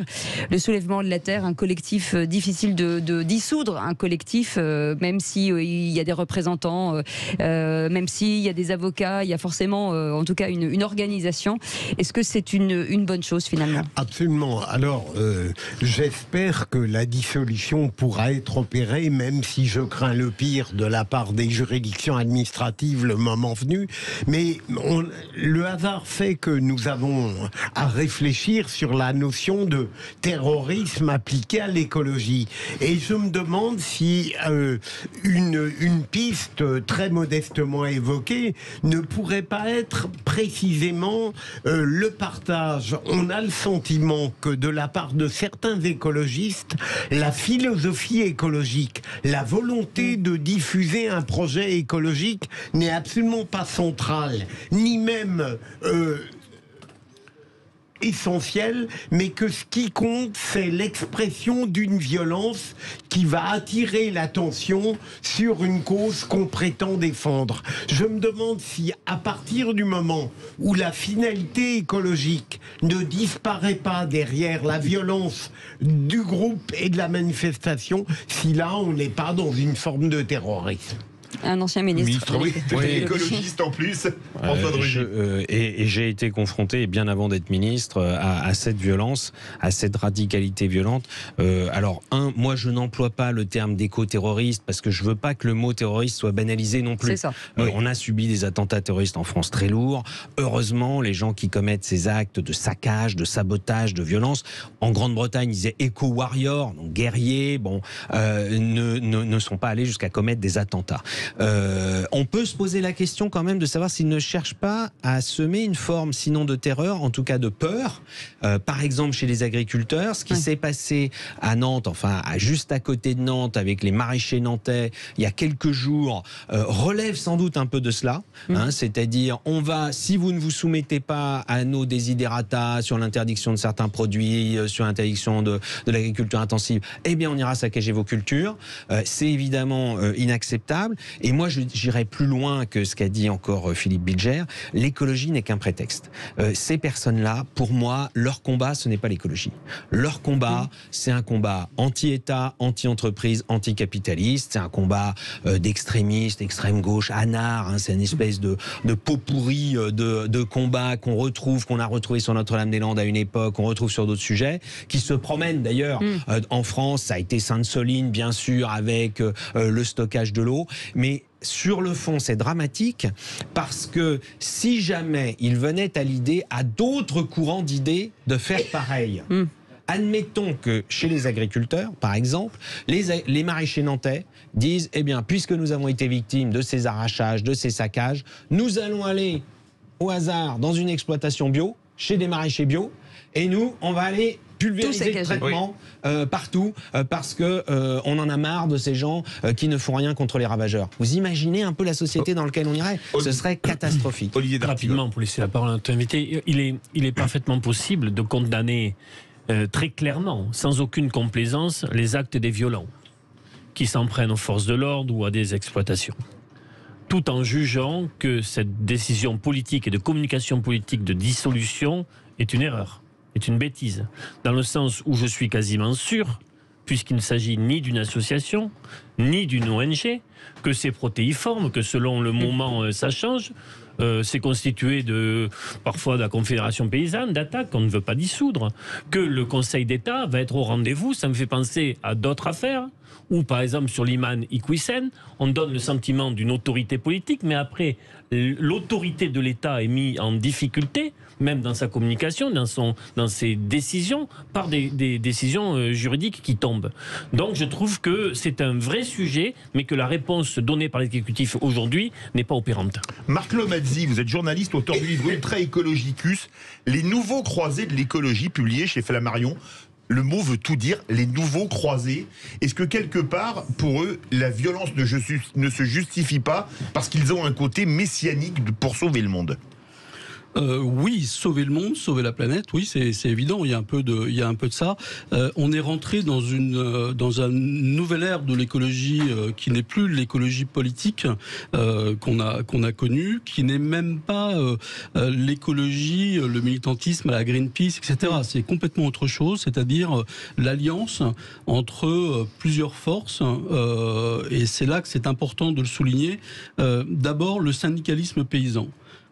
le soulèvement de la terre, un collectif difficile de dissoudre, un collectif même si il y a des représentants, même s'il y a des avocats, il y a forcément, en tout cas, une organisation. Est-ce que c'est une bonne chose, finalement? Absolument. Alors, j'espère que la dissolution pourra être opérée, même si je crains le pire de la part des juridictions administratives le moment venu. Mais le hasard fait que nous avons à réfléchir sur la notion de terrorisme appliqué à l'écologie. Et je me demande si une piste très modestement évoquée ne pourrait pas être précisément le partage. On a le sentiment que de la part de certains écologistes, la philosophie écologique, la volonté de diffuser un projet écologique n'est absolument pas centrale, ni même essentiel, mais que ce qui compte, c'est l'expression d'une violence qui va attirer l'attention sur une cause qu'on prétend défendre. Je me demande si, à partir du moment où la finalité écologique ne disparaît pas derrière la violence du groupe et de la manifestation, si là, on n'est pas dans une forme de terrorisme. Un ancien ministre. Oui, écologiste en plus, François de Rugy. Et j'ai été confronté, bien avant d'être ministre, à cette violence, à cette radicalité violente. Alors, moi, je n'emploie pas le terme d'éco-terroriste parce que je veux pas que le mot terroriste soit banalisé non plus. C'est ça. Oui. On a subi des attentats terroristes en France très lourds. Heureusement, les gens qui commettent ces actes de saccage, de sabotage, de violence, en Grande-Bretagne, ils disaient éco-warriors, donc guerriers, ne sont pas allés jusqu'à commettre des attentats. On peut se poser la question quand même de savoir s'ils ne cherchent pas à semer une forme, sinon de terreur, en tout cas de peur. Par exemple, chez les agriculteurs, ce qui s'est passé à Nantes, enfin juste à côté de Nantes, avec les maraîchers nantais, il y a quelques jours, relève sans doute un peu de cela. C'est-à-dire, si vous ne vous soumettez pas à nos desiderata sur l'interdiction de certains produits, sur l'interdiction de l'agriculture intensive, eh bien, on ira saccager vos cultures. C'est évidemment inacceptable. Et moi, j'irai plus loin que ce qu'a dit encore Philippe Bilger. L'écologie n'est qu'un prétexte. Ces personnes-là, pour moi, leur combat, ce n'est pas l'écologie. Leur combat, c'est un combat anti-État, anti-entreprise, anti-capitaliste. C'est un combat d'extrémistes, extrême gauche, anard. C'est une espèce de pot pourri de combat qu'on a retrouvé sur Notre-Dame-des-Landes à une époque, qu'on retrouve sur d'autres sujets, qui se promènent d'ailleurs en France. Ça a été Sainte-Soline, bien sûr, avec le stockage de l'eau. Mais sur le fond, c'est dramatique parce que si jamais il venait à l'idée, à d'autres courants d'idées, de faire pareil. Admettons que chez les agriculteurs, par exemple, les maraîchers nantais disent, eh bien, puisque nous avons été victimes de ces arrachages, de ces saccages, nous allons aller au hasard dans une exploitation bio, chez des maraîchers bio, et nous, on va aller pulvériser le traitement partout parce que on en a marre de ces gens qui ne font rien contre les ravageurs. Vous imaginez un peu la société dans laquelle on irait? Ce serait catastrophique. Rapidement, pour laisser la parole à notre invité, il est parfaitement possible de condamner très clairement, sans aucune complaisance, les actes des violents qui s'en prennent aux forces de l'ordre ou à des exploitations, tout en jugeant que cette décision politique et de communication politique de dissolution est une erreur, est une bêtise, dans le sens où je suis quasiment sûr, puisqu'il ne s'agit ni d'une association, ni d'une ONG, que c'est protéiforme, que selon le moment ça change. s'est constitué parfois de la Confédération paysanne, d'attaque qu'on ne veut pas dissoudre, que le Conseil d'État va être au rendez-vous. Ça me fait penser à d'autres affaires où, par exemple, sur l'Iman Iqwisen, on donne le sentiment d'une autorité politique, mais après, l'autorité de l'État est mise en difficulté, même dans sa communication, dans ses décisions, par des décisions juridiques qui tombent. Donc je trouve que c'est un vrai sujet, mais que la réponse donnée par l'exécutif aujourd'hui n'est pas opérante. Marc Lomazzi, vous êtes journaliste, auteur du livre Ultra Ecologicus, les nouveaux croisés de l'écologie, publié chez Flammarion. Le mot veut tout dire, les nouveaux croisés. Est-ce que quelque part, pour eux, la violence ne se justifie pas parce qu'ils ont un côté messianique pour sauver le monde ? Oui, sauver le monde, sauver la planète, oui, c'est évident, il y a un peu de ça. On est rentré dans une nouvelle ère de l'écologie qui n'est plus l'écologie politique qu'on a connue, qui n'est même pas l'écologie, le militantisme à la Greenpeace, etc. C'est complètement autre chose, c'est-à-dire l'alliance entre plusieurs forces, et c'est là que c'est important de le souligner. D'abord, le syndicalisme paysan.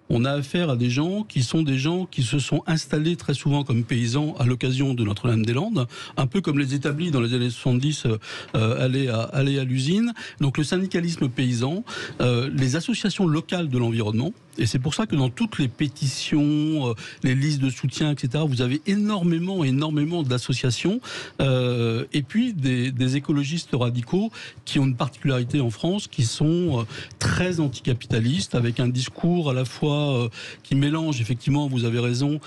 On a affaire à des gens qui se sont installés très souvent comme paysans à l'occasion de Notre-Dame-des-Landes, un peu comme les établis dans les années 70 allaient à l'usine. Donc le syndicalisme paysan, les associations locales de l'environnement, et c'est pour ça que dans toutes les pétitions, les listes de soutien, etc., vous avez énormément d'associations, et puis des écologistes radicaux qui ont une particularité en France, qui sont très anticapitalistes, avec un discours à la fois qui mélange, effectivement, vous avez raison,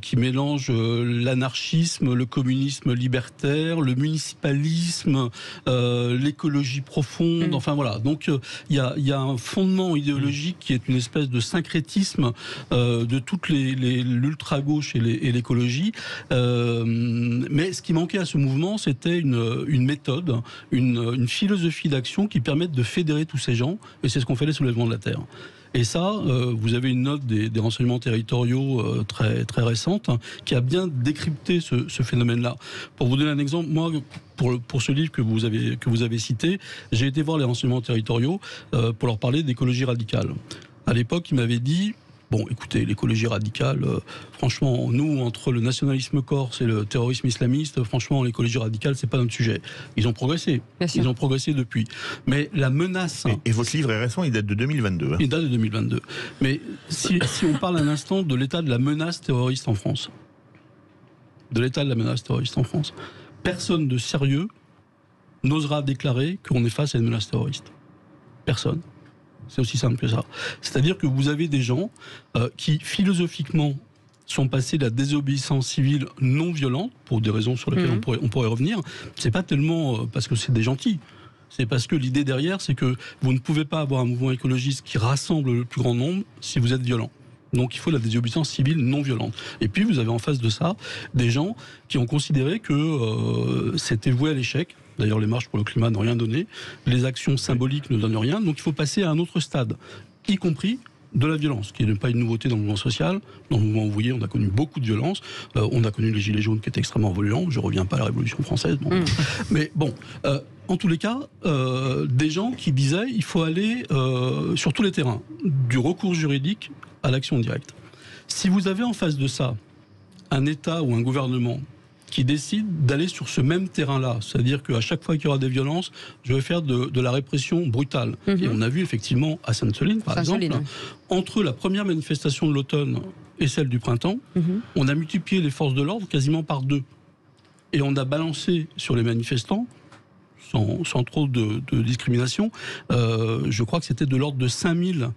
qui mélange l'anarchisme, le communisme libertaire, le municipalisme, l'écologie profonde, enfin voilà. Donc il y a un fondement idéologique qui est une espèce de syncrétisme de toute l'ultra-gauche et l'écologie. Mais ce qui manquait à ce mouvement, c'était une méthode, une philosophie d'action qui permette de fédérer tous ces gens, et c'est ce qu'on fait les soulèvements de la Terre. Et ça, vous avez une note des renseignements territoriaux très, très récente qui a bien décrypté ce phénomène-là. Pour vous donner un exemple, moi, pour ce livre que vous avez cité, j'ai été voir les renseignements territoriaux pour leur parler d'écologie radicale. À l'époque, ils m'avaient dit... Bon, écoutez, l'écologie radicale, franchement, nous, entre le nationalisme corse et le terrorisme islamiste, franchement, l'écologie radicale, c'est pas notre sujet. Ils ont progressé. Ils ont progressé depuis. Mais la menace... Et votre livre est récent, il date de 2022. Hein. Il date de 2022. Mais si on parle un instant de l'état de la menace terroriste en France, personne de sérieux n'osera déclarer qu'on est face à une menace terroriste. Personne. C'est aussi simple que ça. C'est-à-dire que vous avez des gens qui, philosophiquement, sont passés de la désobéissance civile non violente, pour des raisons sur lesquelles on pourrait revenir. C'est pas tellement parce que c'est des gentils. C'est parce que l'idée derrière, c'est que vous ne pouvez pas avoir un mouvement écologiste qui rassemble le plus grand nombre si vous êtes violent. Donc il faut la désobéissance civile non violente. Et puis vous avez en face de ça des gens qui ont considéré que c'était voué à l'échec. D'ailleurs, les marches pour le climat n'ont rien donné. Les actions symboliques ne donnent rien. Donc il faut passer à un autre stade, y compris de la violence, qui n'est pas une nouveauté dans le mouvement social. Dans le mouvement ouvrier, on a connu beaucoup de violence. On a connu les Gilets jaunes qui étaient extrêmement violents. Je ne reviens pas à la Révolution française. Bon. Mais bon, en tous les cas, des gens qui disaient il faut aller sur tous les terrains, du recours juridique à l'action directe. Si vous avez en face de ça un État ou un gouvernement qui décide d'aller sur ce même terrain-là, c'est-à-dire qu'à chaque fois qu'il y aura des violences, je vais faire de la répression brutale. Et on a vu effectivement à Sainte-Soline, par exemple, entre la première manifestation de l'automne et celle du printemps, on a multiplié les forces de l'ordre quasiment par 2. Et on a balancé sur les manifestants, sans trop de discrimination, je crois que c'était de l'ordre de 5000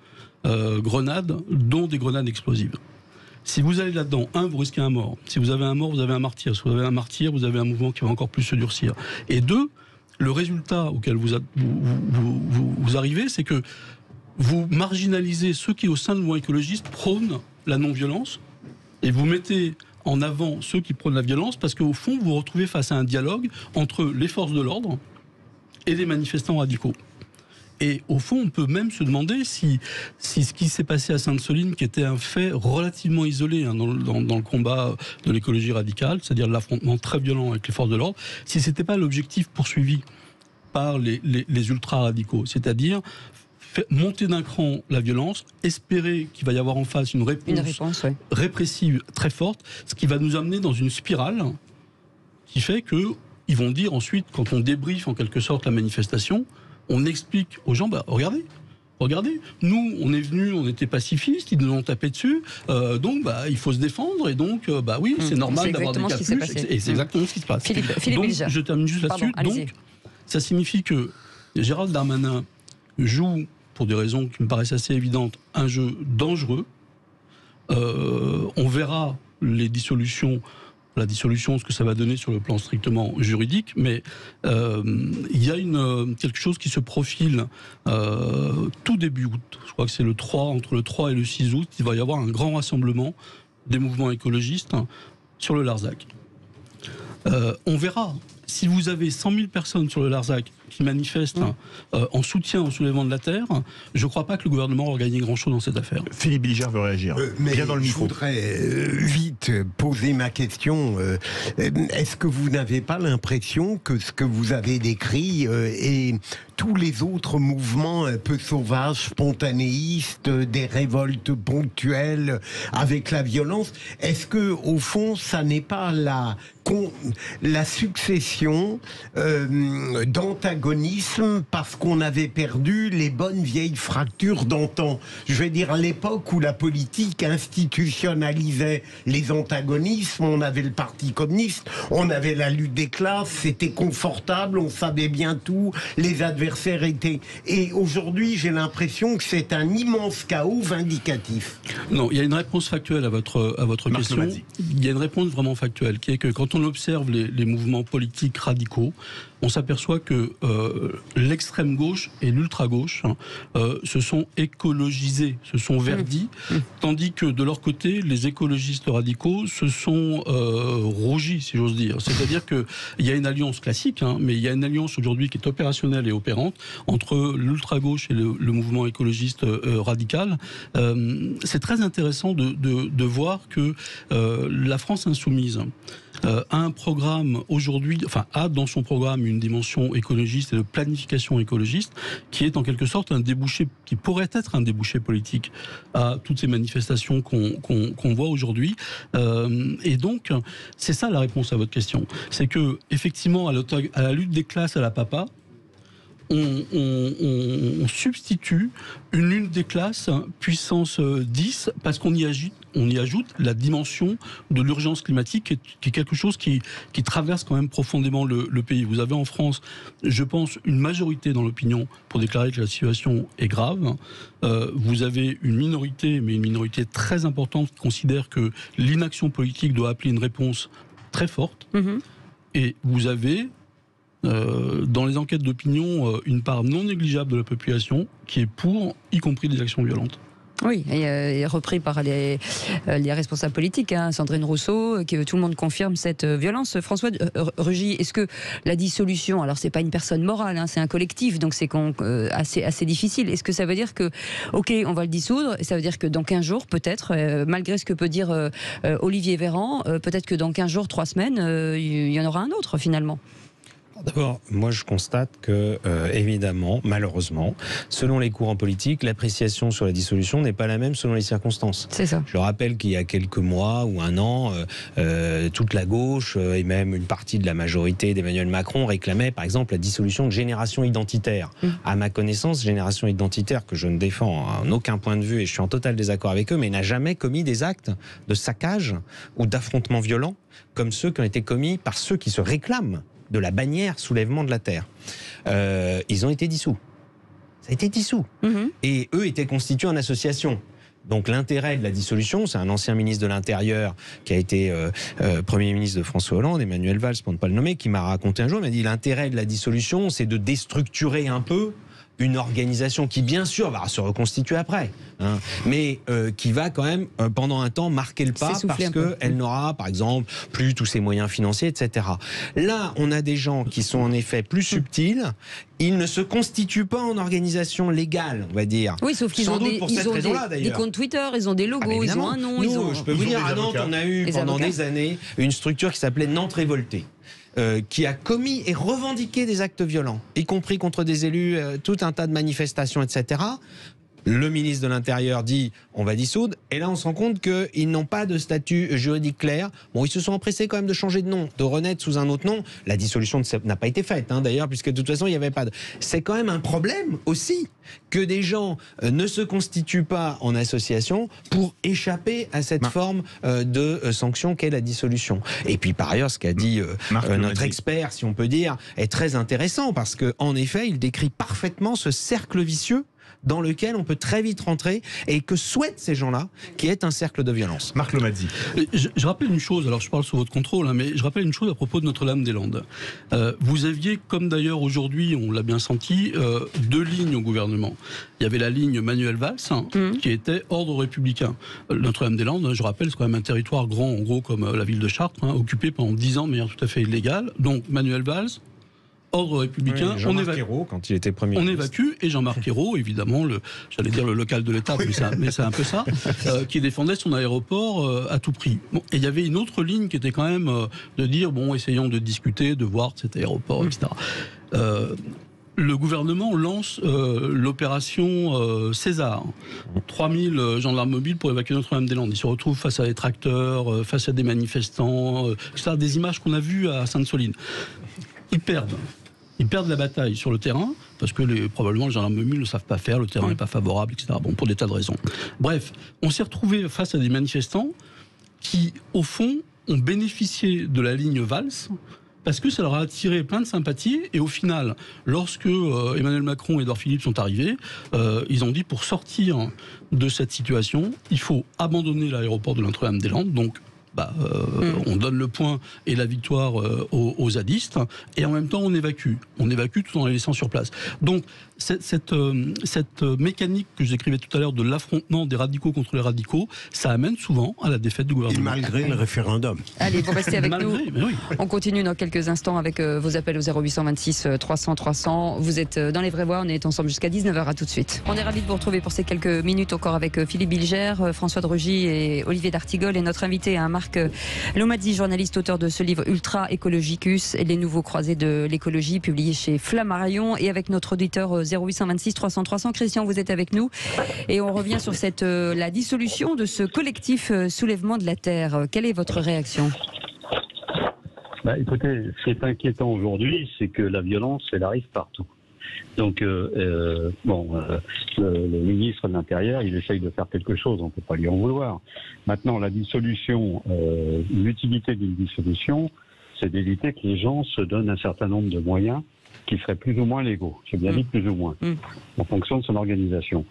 grenades, dont des grenades explosives. Si vous allez là-dedans, vous risquez un mort. Si vous avez un mort, vous avez un martyr. Si vous avez un martyr, vous avez un mouvement qui va encore plus se durcir. Et 2, le résultat auquel vous arrivez, c'est que vous marginalisez ceux qui, au sein du mouvement écologiste, prônent la non-violence, et vous mettez en avant ceux qui prônent la violence, parce qu'au fond, vous vous retrouvez face à un dialogue entre les forces de l'ordre et les manifestants radicaux. Et au fond, on peut même se demander si ce qui s'est passé à Sainte-Soline, qui était un fait relativement isolé dans le combat de l'écologie radicale, c'est-à-dire l'affrontement très violent avec les forces de l'ordre, si c'était pas l'objectif poursuivi par les ultra-radicaux, c'est-à-dire monter d'un cran la violence, espérer qu'il va y avoir en face une réponse répressive très forte, ce qui va nous amener dans une spirale qui fait qu'ils vont dire ensuite, quand on débriefe en quelque sorte la manifestation, on explique aux gens, regardez, nous, on est venus, on était pacifistes, ils nous ont tapé dessus, donc il faut se défendre, et donc, oui, c'est normal d'avoir des capuches, et c'est exactement ce qui se passe. Philippe donc, Bilger. je termine juste là-dessus. Donc, ça signifie que Gérald Darmanin joue, pour des raisons qui me paraissent assez évidentes, un jeu dangereux. On verra les dissolutions, la dissolution, ce que ça va donner sur le plan strictement juridique, mais il y a quelque chose qui se profile tout début août. Je crois que c'est entre le 3 et le 6 août, il va y avoir un grand rassemblement des mouvements écologistes sur le Larzac. On verra. Si vous avez 100 000 personnes sur le Larzac qui manifestent en soutien au soulèvement de la Terre, je ne crois pas que le gouvernement aura gagné grand-chose dans cette affaire. Philippe Bilger veut réagir. Mais dans le micro. Je voudrais vite poser ma question. Est-ce que vous n'avez pas l'impression que ce que vous avez décrit et tous les autres mouvements un peu sauvages, spontanéistes, des révoltes ponctuelles avec la violence, est-ce que au fond, ça n'est pas la succession d'antagonisme parce qu'on avait perdu les bonnes vieilles fractures d'antan? Je veux dire, à l'époque où la politique institutionnalisait les antagonismes, on avait le Parti communiste, on avait la lutte des classes, c'était confortable, on savait bien tout, les adversaires étaient... Et aujourd'hui, j'ai l'impression que c'est un immense chaos vindicatif. Non, il y a une réponse factuelle à votre question. Il y a une réponse vraiment factuelle, qui est que quand on observe les mouvements politiques radicaux, on s'aperçoit que l'extrême gauche et l'ultra gauche se sont écologisés, se sont verdis, tandis que de leur côté, les écologistes radicaux se sont rougis, si j'ose dire. C'est-à-dire qu'il y a une alliance classique, mais il y a une alliance aujourd'hui qui est opérationnelle et opérante entre l'ultra gauche et le mouvement écologiste radical. C'est très intéressant de voir que la France insoumise a un programme aujourd'hui, a dans son programme une dimension écologiste et de planification écologiste qui est en quelque sorte un débouché, qui pourrait être un débouché politique à toutes ces manifestations qu'on voit aujourd'hui. Et donc, c'est ça la réponse à votre question. C'est que, effectivement, à la lutte des classes à la papa, on substitue une lutte des classes puissance 10 parce qu'on y ajoute la dimension de l'urgence climatique qui est quelque chose qui traverse quand même profondément le pays. Vous avez en France, je pense, une majorité dans l'opinion pour déclarer que la situation est grave. Vous avez une minorité, mais une minorité très importante qui considère que l'inaction politique doit appeler une réponse très forte. Et vous avez dans les enquêtes d'opinion, une part non négligeable de la population qui est pour, y compris des actions violentes. Oui, et repris par les responsables politiques, Sandrine Rousseau, que tout le monde confirme cette violence. François Rugy, est-ce que la dissolution, alors c'est pas une personne morale, c'est un collectif, donc c'est assez difficile. Est-ce que ça veut dire que, ok, on va le dissoudre, et ça veut dire que dans 15 jours, peut-être, malgré ce que peut dire Olivier Véran, peut-être que dans 15 jours, 3 semaines, il y en aura un autre finalement? D'abord, moi je constate que, évidemment, malheureusement, selon les courants politiques, l'appréciation sur la dissolution n'est pas la même selon les circonstances. C'est ça. Je rappelle qu'il y a quelques mois ou un an, toute la gauche et même une partie de la majorité d'Emmanuel Macron réclamait par exemple la dissolution de Génération Identitaire. À ma connaissance, Génération Identitaire, que je ne défends en aucun point de vue et je suis en total désaccord avec eux, mais n'a jamais commis des actes de saccage ou d'affrontement violent comme ceux qui ont été commis par ceux qui se réclament de la bannière soulèvement de la Terre. Ils ont été dissous. Ça a été dissous. Et eux étaient constitués en association. Donc l'intérêt de la dissolution, c'est un ancien ministre de l'Intérieur qui a été Premier ministre de François Hollande, Emmanuel Valls pour ne pas le nommer, qui m'a raconté un jour, il m'a dit l'intérêt de la dissolution, c'est de déstructurer un peu une organisation qui, bien sûr, va se reconstituer après, mais qui va quand même, pendant un temps, marquer le pas parce qu'elle n'aura, par exemple, plus tous ses moyens financiers, etc. Là, on a des gens qui sont en effet plus subtils ils ne se constituent pas en organisation légale, on va dire. Oui, sauf qu'ils ont, des comptes Twitter, ils ont des logos, ils ont un nom. Je peux vous dire, à Nantes, on a eu pendant des années une structure qui s'appelait Nantes Révoltée. Qui a commis et revendiqué des actes violents, y compris contre des élus, tout un tas de manifestations, etc. Le ministre de l'Intérieur dit on va dissoudre, et là on se rend compte qu'ils n'ont pas de statut juridique clair. Bon, ils se sont empressés quand même de changer de nom, de renaître sous un autre nom. La dissolution n'a pas été faite, d'ailleurs, puisque de toute façon il n'y avait pas de... C'est quand même un problème aussi que des gens ne se constituent pas en association pour échapper à cette forme de sanction qu'est la dissolution. Et puis par ailleurs, ce qu'a dit notre expert, si on peut dire, est très intéressant, parce qu'en effet, il décrit parfaitement ce cercle vicieux dans lequel on peut très vite rentrer et que souhaitent ces gens-là, qui est un cercle de violence. Marc Lomazzi. Je rappelle une chose, alors je parle sous votre contrôle, mais je rappelle une chose à propos de Notre-Dame-des-Landes. Vous aviez, comme d'ailleurs aujourd'hui, on l'a bien senti, 2 lignes au gouvernement. Il y avait la ligne Manuel Valls, qui était ordre républicain. Notre-Dame-des-Landes, je rappelle, c'est quand même un territoire grand, en gros, comme la ville de Chartres, occupé pendant 10 ans de manière tout à fait illégale. Donc Manuel Valls, ordre républicain, Jean-Marc Ayrault, quand il était Premier ministre. On évacue, et Jean-Marc Ayrault, évidemment, j'allais dire le local de l'État, mais c'est un peu ça, qui défendait son aéroport à tout prix. Bon, et il y avait une autre ligne qui était quand même de dire, bon, essayons de discuter, de voir cet aéroport, etc. Le gouvernement lance l'opération César. 3000 gendarmes mobiles pour évacuer Notre-Dame-des-Landes. Ils se retrouvent face à des tracteurs, face à des manifestants, etc. Des images qu'on a vues à Sainte-Soline. Ils perdent la bataille sur le terrain, parce que probablement les gendarmes mobiles ne savent pas faire, le terrain n'est pas favorable, etc. Bon, pour des tas de raisons. Bref, on s'est retrouvé face à des manifestants qui, au fond, ont bénéficié de la ligne Valls, parce que ça leur a attiré plein de sympathie, et au final, lorsque Emmanuel Macron et Édouard Philippe sont arrivés, ils ont dit, pour sortir de cette situation, il faut abandonner l'aéroport de Notre-Dame-des-Landes, donc on donne le point et la victoire aux zadistes, et en même temps on évacue tout en les laissant sur place. Donc cette mécanique que je décrivais tout à l'heure de l'affrontement des radicaux contre les radicaux, ça amène souvent à la défaite du gouvernement. Et malgré le référendum. Allez, vous restez avec nous. Oui. On continue dans quelques instants avec vos appels au 0826 300 300. Vous êtes dans les vraies voix, on est ensemble jusqu'à 19h, à tout de suite. On est ravis de vous retrouver pour ces quelques minutes encore avec Philippe Bilger, François de Rugy et Olivier d'Artigol, et notre invité, Marc Lomazzi, journaliste, auteur de ce livre Ultra Ecologicus et les nouveaux croisés de l'écologie, publié chez Flammarion, et avec notre auditeur 0826 300 300. Christian, vous êtes avec nous et on revient sur la dissolution de ce collectif Soulèvement de la Terre. Quelle est votre réaction ? Écoutez, ce qui est inquiétant aujourd'hui, c'est que la violence, elle arrive partout. Donc, le ministre de l'Intérieur, il essaye de faire quelque chose, on ne peut pas lui en vouloir. Maintenant, la dissolution, l'utilité d'une dissolution, c'est d'éviter que les gens se donnent un certain nombre de moyens qui seraient plus ou moins légaux. J'ai bien dit plus ou moins, en fonction de son organisation.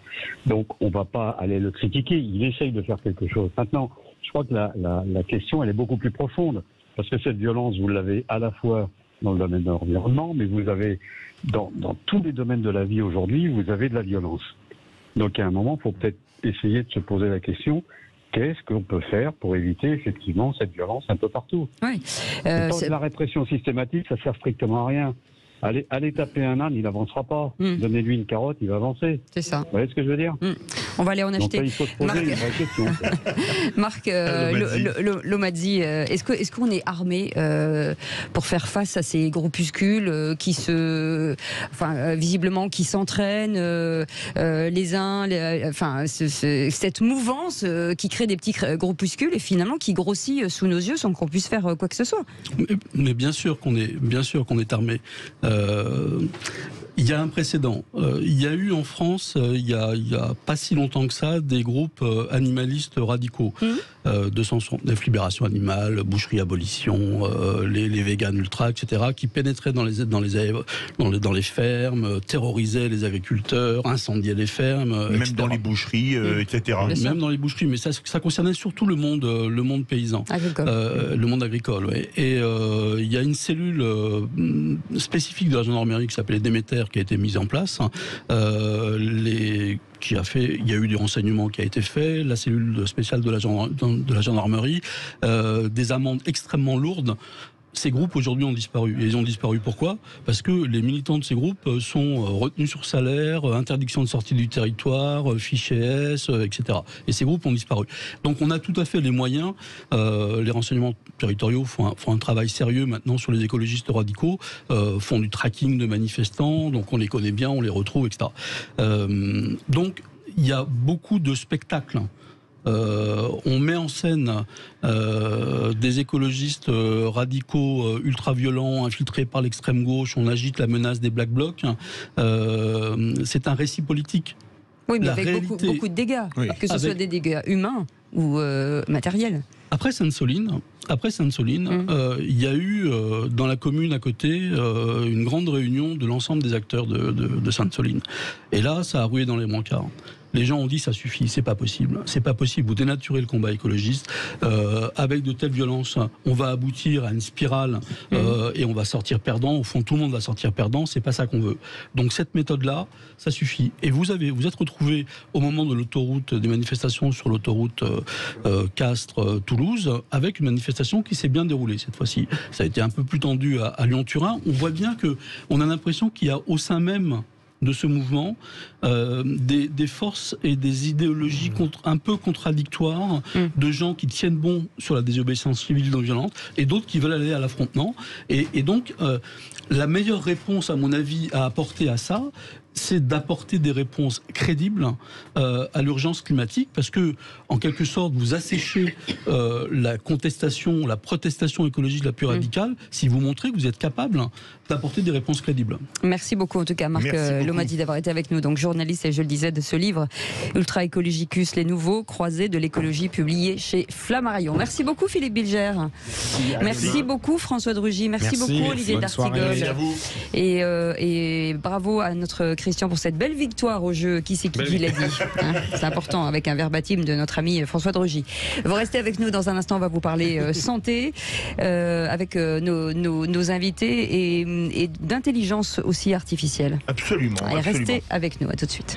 Donc, on ne va pas aller le critiquer, il essaye de faire quelque chose. Maintenant, je crois que la question, elle est beaucoup plus profonde, parce que cette violence, vous l'avez à la fois dans le domaine de l'environnement, mais vous avez dans tous les domaines de la vie aujourd'hui, vous avez de la violence. Donc à un moment, il faut peut-être essayer de se poser la question, qu'est-ce qu'on peut faire pour éviter effectivement cette violence un peu partout ? Oui. La répression systématique, ça ne sert strictement à rien. Allez taper un âne, il n'avancera pas. Donnez-lui une carotte, il va avancer. C'est ça. Vous voyez ce que je veux dire ? On va aller en acheter. Donc, il faut se poser une vraie question. Marc Lomazzi, est-ce qu'on est armé pour faire face à ces groupuscules qui visiblement qui s'entraînent les uns, cette mouvance qui crée des petits groupuscules et finalement qui grossit sous nos yeux sans qu'on puisse faire quoi que ce soit. Mais bien sûr qu'on est armé. Il y a un précédent. Il y a eu en France, il y a pas si longtemps que ça, des groupes animalistes radicaux. 269 Libération Animale, Boucherie Abolition, les véganes ultra, etc., qui pénétraient dans les fermes, terrorisaient les agriculteurs, incendiaient les fermes, même etc. dans les boucheries, etc. Même dans les boucheries, mais ça concernait surtout le monde paysan, le monde agricole. Ouais. Et il y a une cellule spécifique de la gendarmerie qui s'appelait Déméter, qui a été mise en place. Il y a eu du renseignement qui a été fait, la cellule spéciale de la gendarmerie, des amendes extrêmement lourdes. ces groupes aujourd'hui ont disparu. Et ils ont disparu pourquoi? Parce que les militants de ces groupes sont retenus sur salaire, interdiction de sortie du territoire, fichier S, etc. Et ces groupes ont disparu. Donc on a tout à fait les moyens. Les renseignements territoriaux font un travail sérieux maintenant sur les écologistes radicaux, font du tracking de manifestants, donc on les connaît bien, on les retrouve, etc. Donc il y a beaucoup de spectacles. On met en scène des écologistes radicaux ultra-violents infiltrés par l'extrême gauche, on agite la menace des Black Blocs. C'est un récit politique. Oui, mais avec beaucoup de dégâts, que ce soit des dégâts humains ou matériels. Après Sainte-Soline, il y a eu dans la commune à côté une grande réunion de l'ensemble des acteurs de Sainte-Soline. Et là, ça a rué dans les brancards. Les gens ont dit ça suffit, c'est pas possible. C'est pas possible, vous dénaturez le combat écologiste. Avec de telles violences, on va aboutir à une spirale et on va sortir perdant. Au fond, tout le monde va sortir perdant, c'est pas ça qu'on veut. Donc cette méthode-là, ça suffit. Et vous êtes retrouvés au moment de l'autoroute, des manifestations sur l'autoroute Castres-Toulouse, avec une manifestation qui s'est bien déroulée cette fois-ci. Ça a été un peu plus tendu à Lyon-Turin. On voit bien qu'on a l'impression qu'il y a au sein même de ce mouvement des forces et des idéologies un peu contradictoires de gens qui tiennent bon sur la désobéissance civile non violente et d'autres qui veulent aller à l'affrontement. Et donc, la meilleure réponse, à mon avis, à apporter à ça, c'est d'apporter des réponses crédibles à l'urgence climatique, parce que, en quelque sorte, vous asséchez la contestation, la protestation écologique la plus radicale, si vous montrez que vous êtes capable d'apporter des réponses crédibles. Merci beaucoup, en tout cas, Marc Lomadi, d'avoir été avec nous. Donc, journaliste, et je le disais, de ce livre, Ultra Ecologicus, les nouveaux croisés de l'écologie, publié chez Flammarion. Merci beaucoup, Philippe Bilger. Merci beaucoup, François de Rugy. Merci beaucoup, Olivier d'Artigol. Et bravo à notre Christian pour cette belle victoire au jeu Qui c'est qui l'a dit. C'est important, avec un verbatim de notre ami François de Rugy. Vous restez avec nous dans un instant, on va vous parler santé avec nos invités et d'intelligence aussi artificielle. Absolument. Allez, restez avec nous, à tout de suite.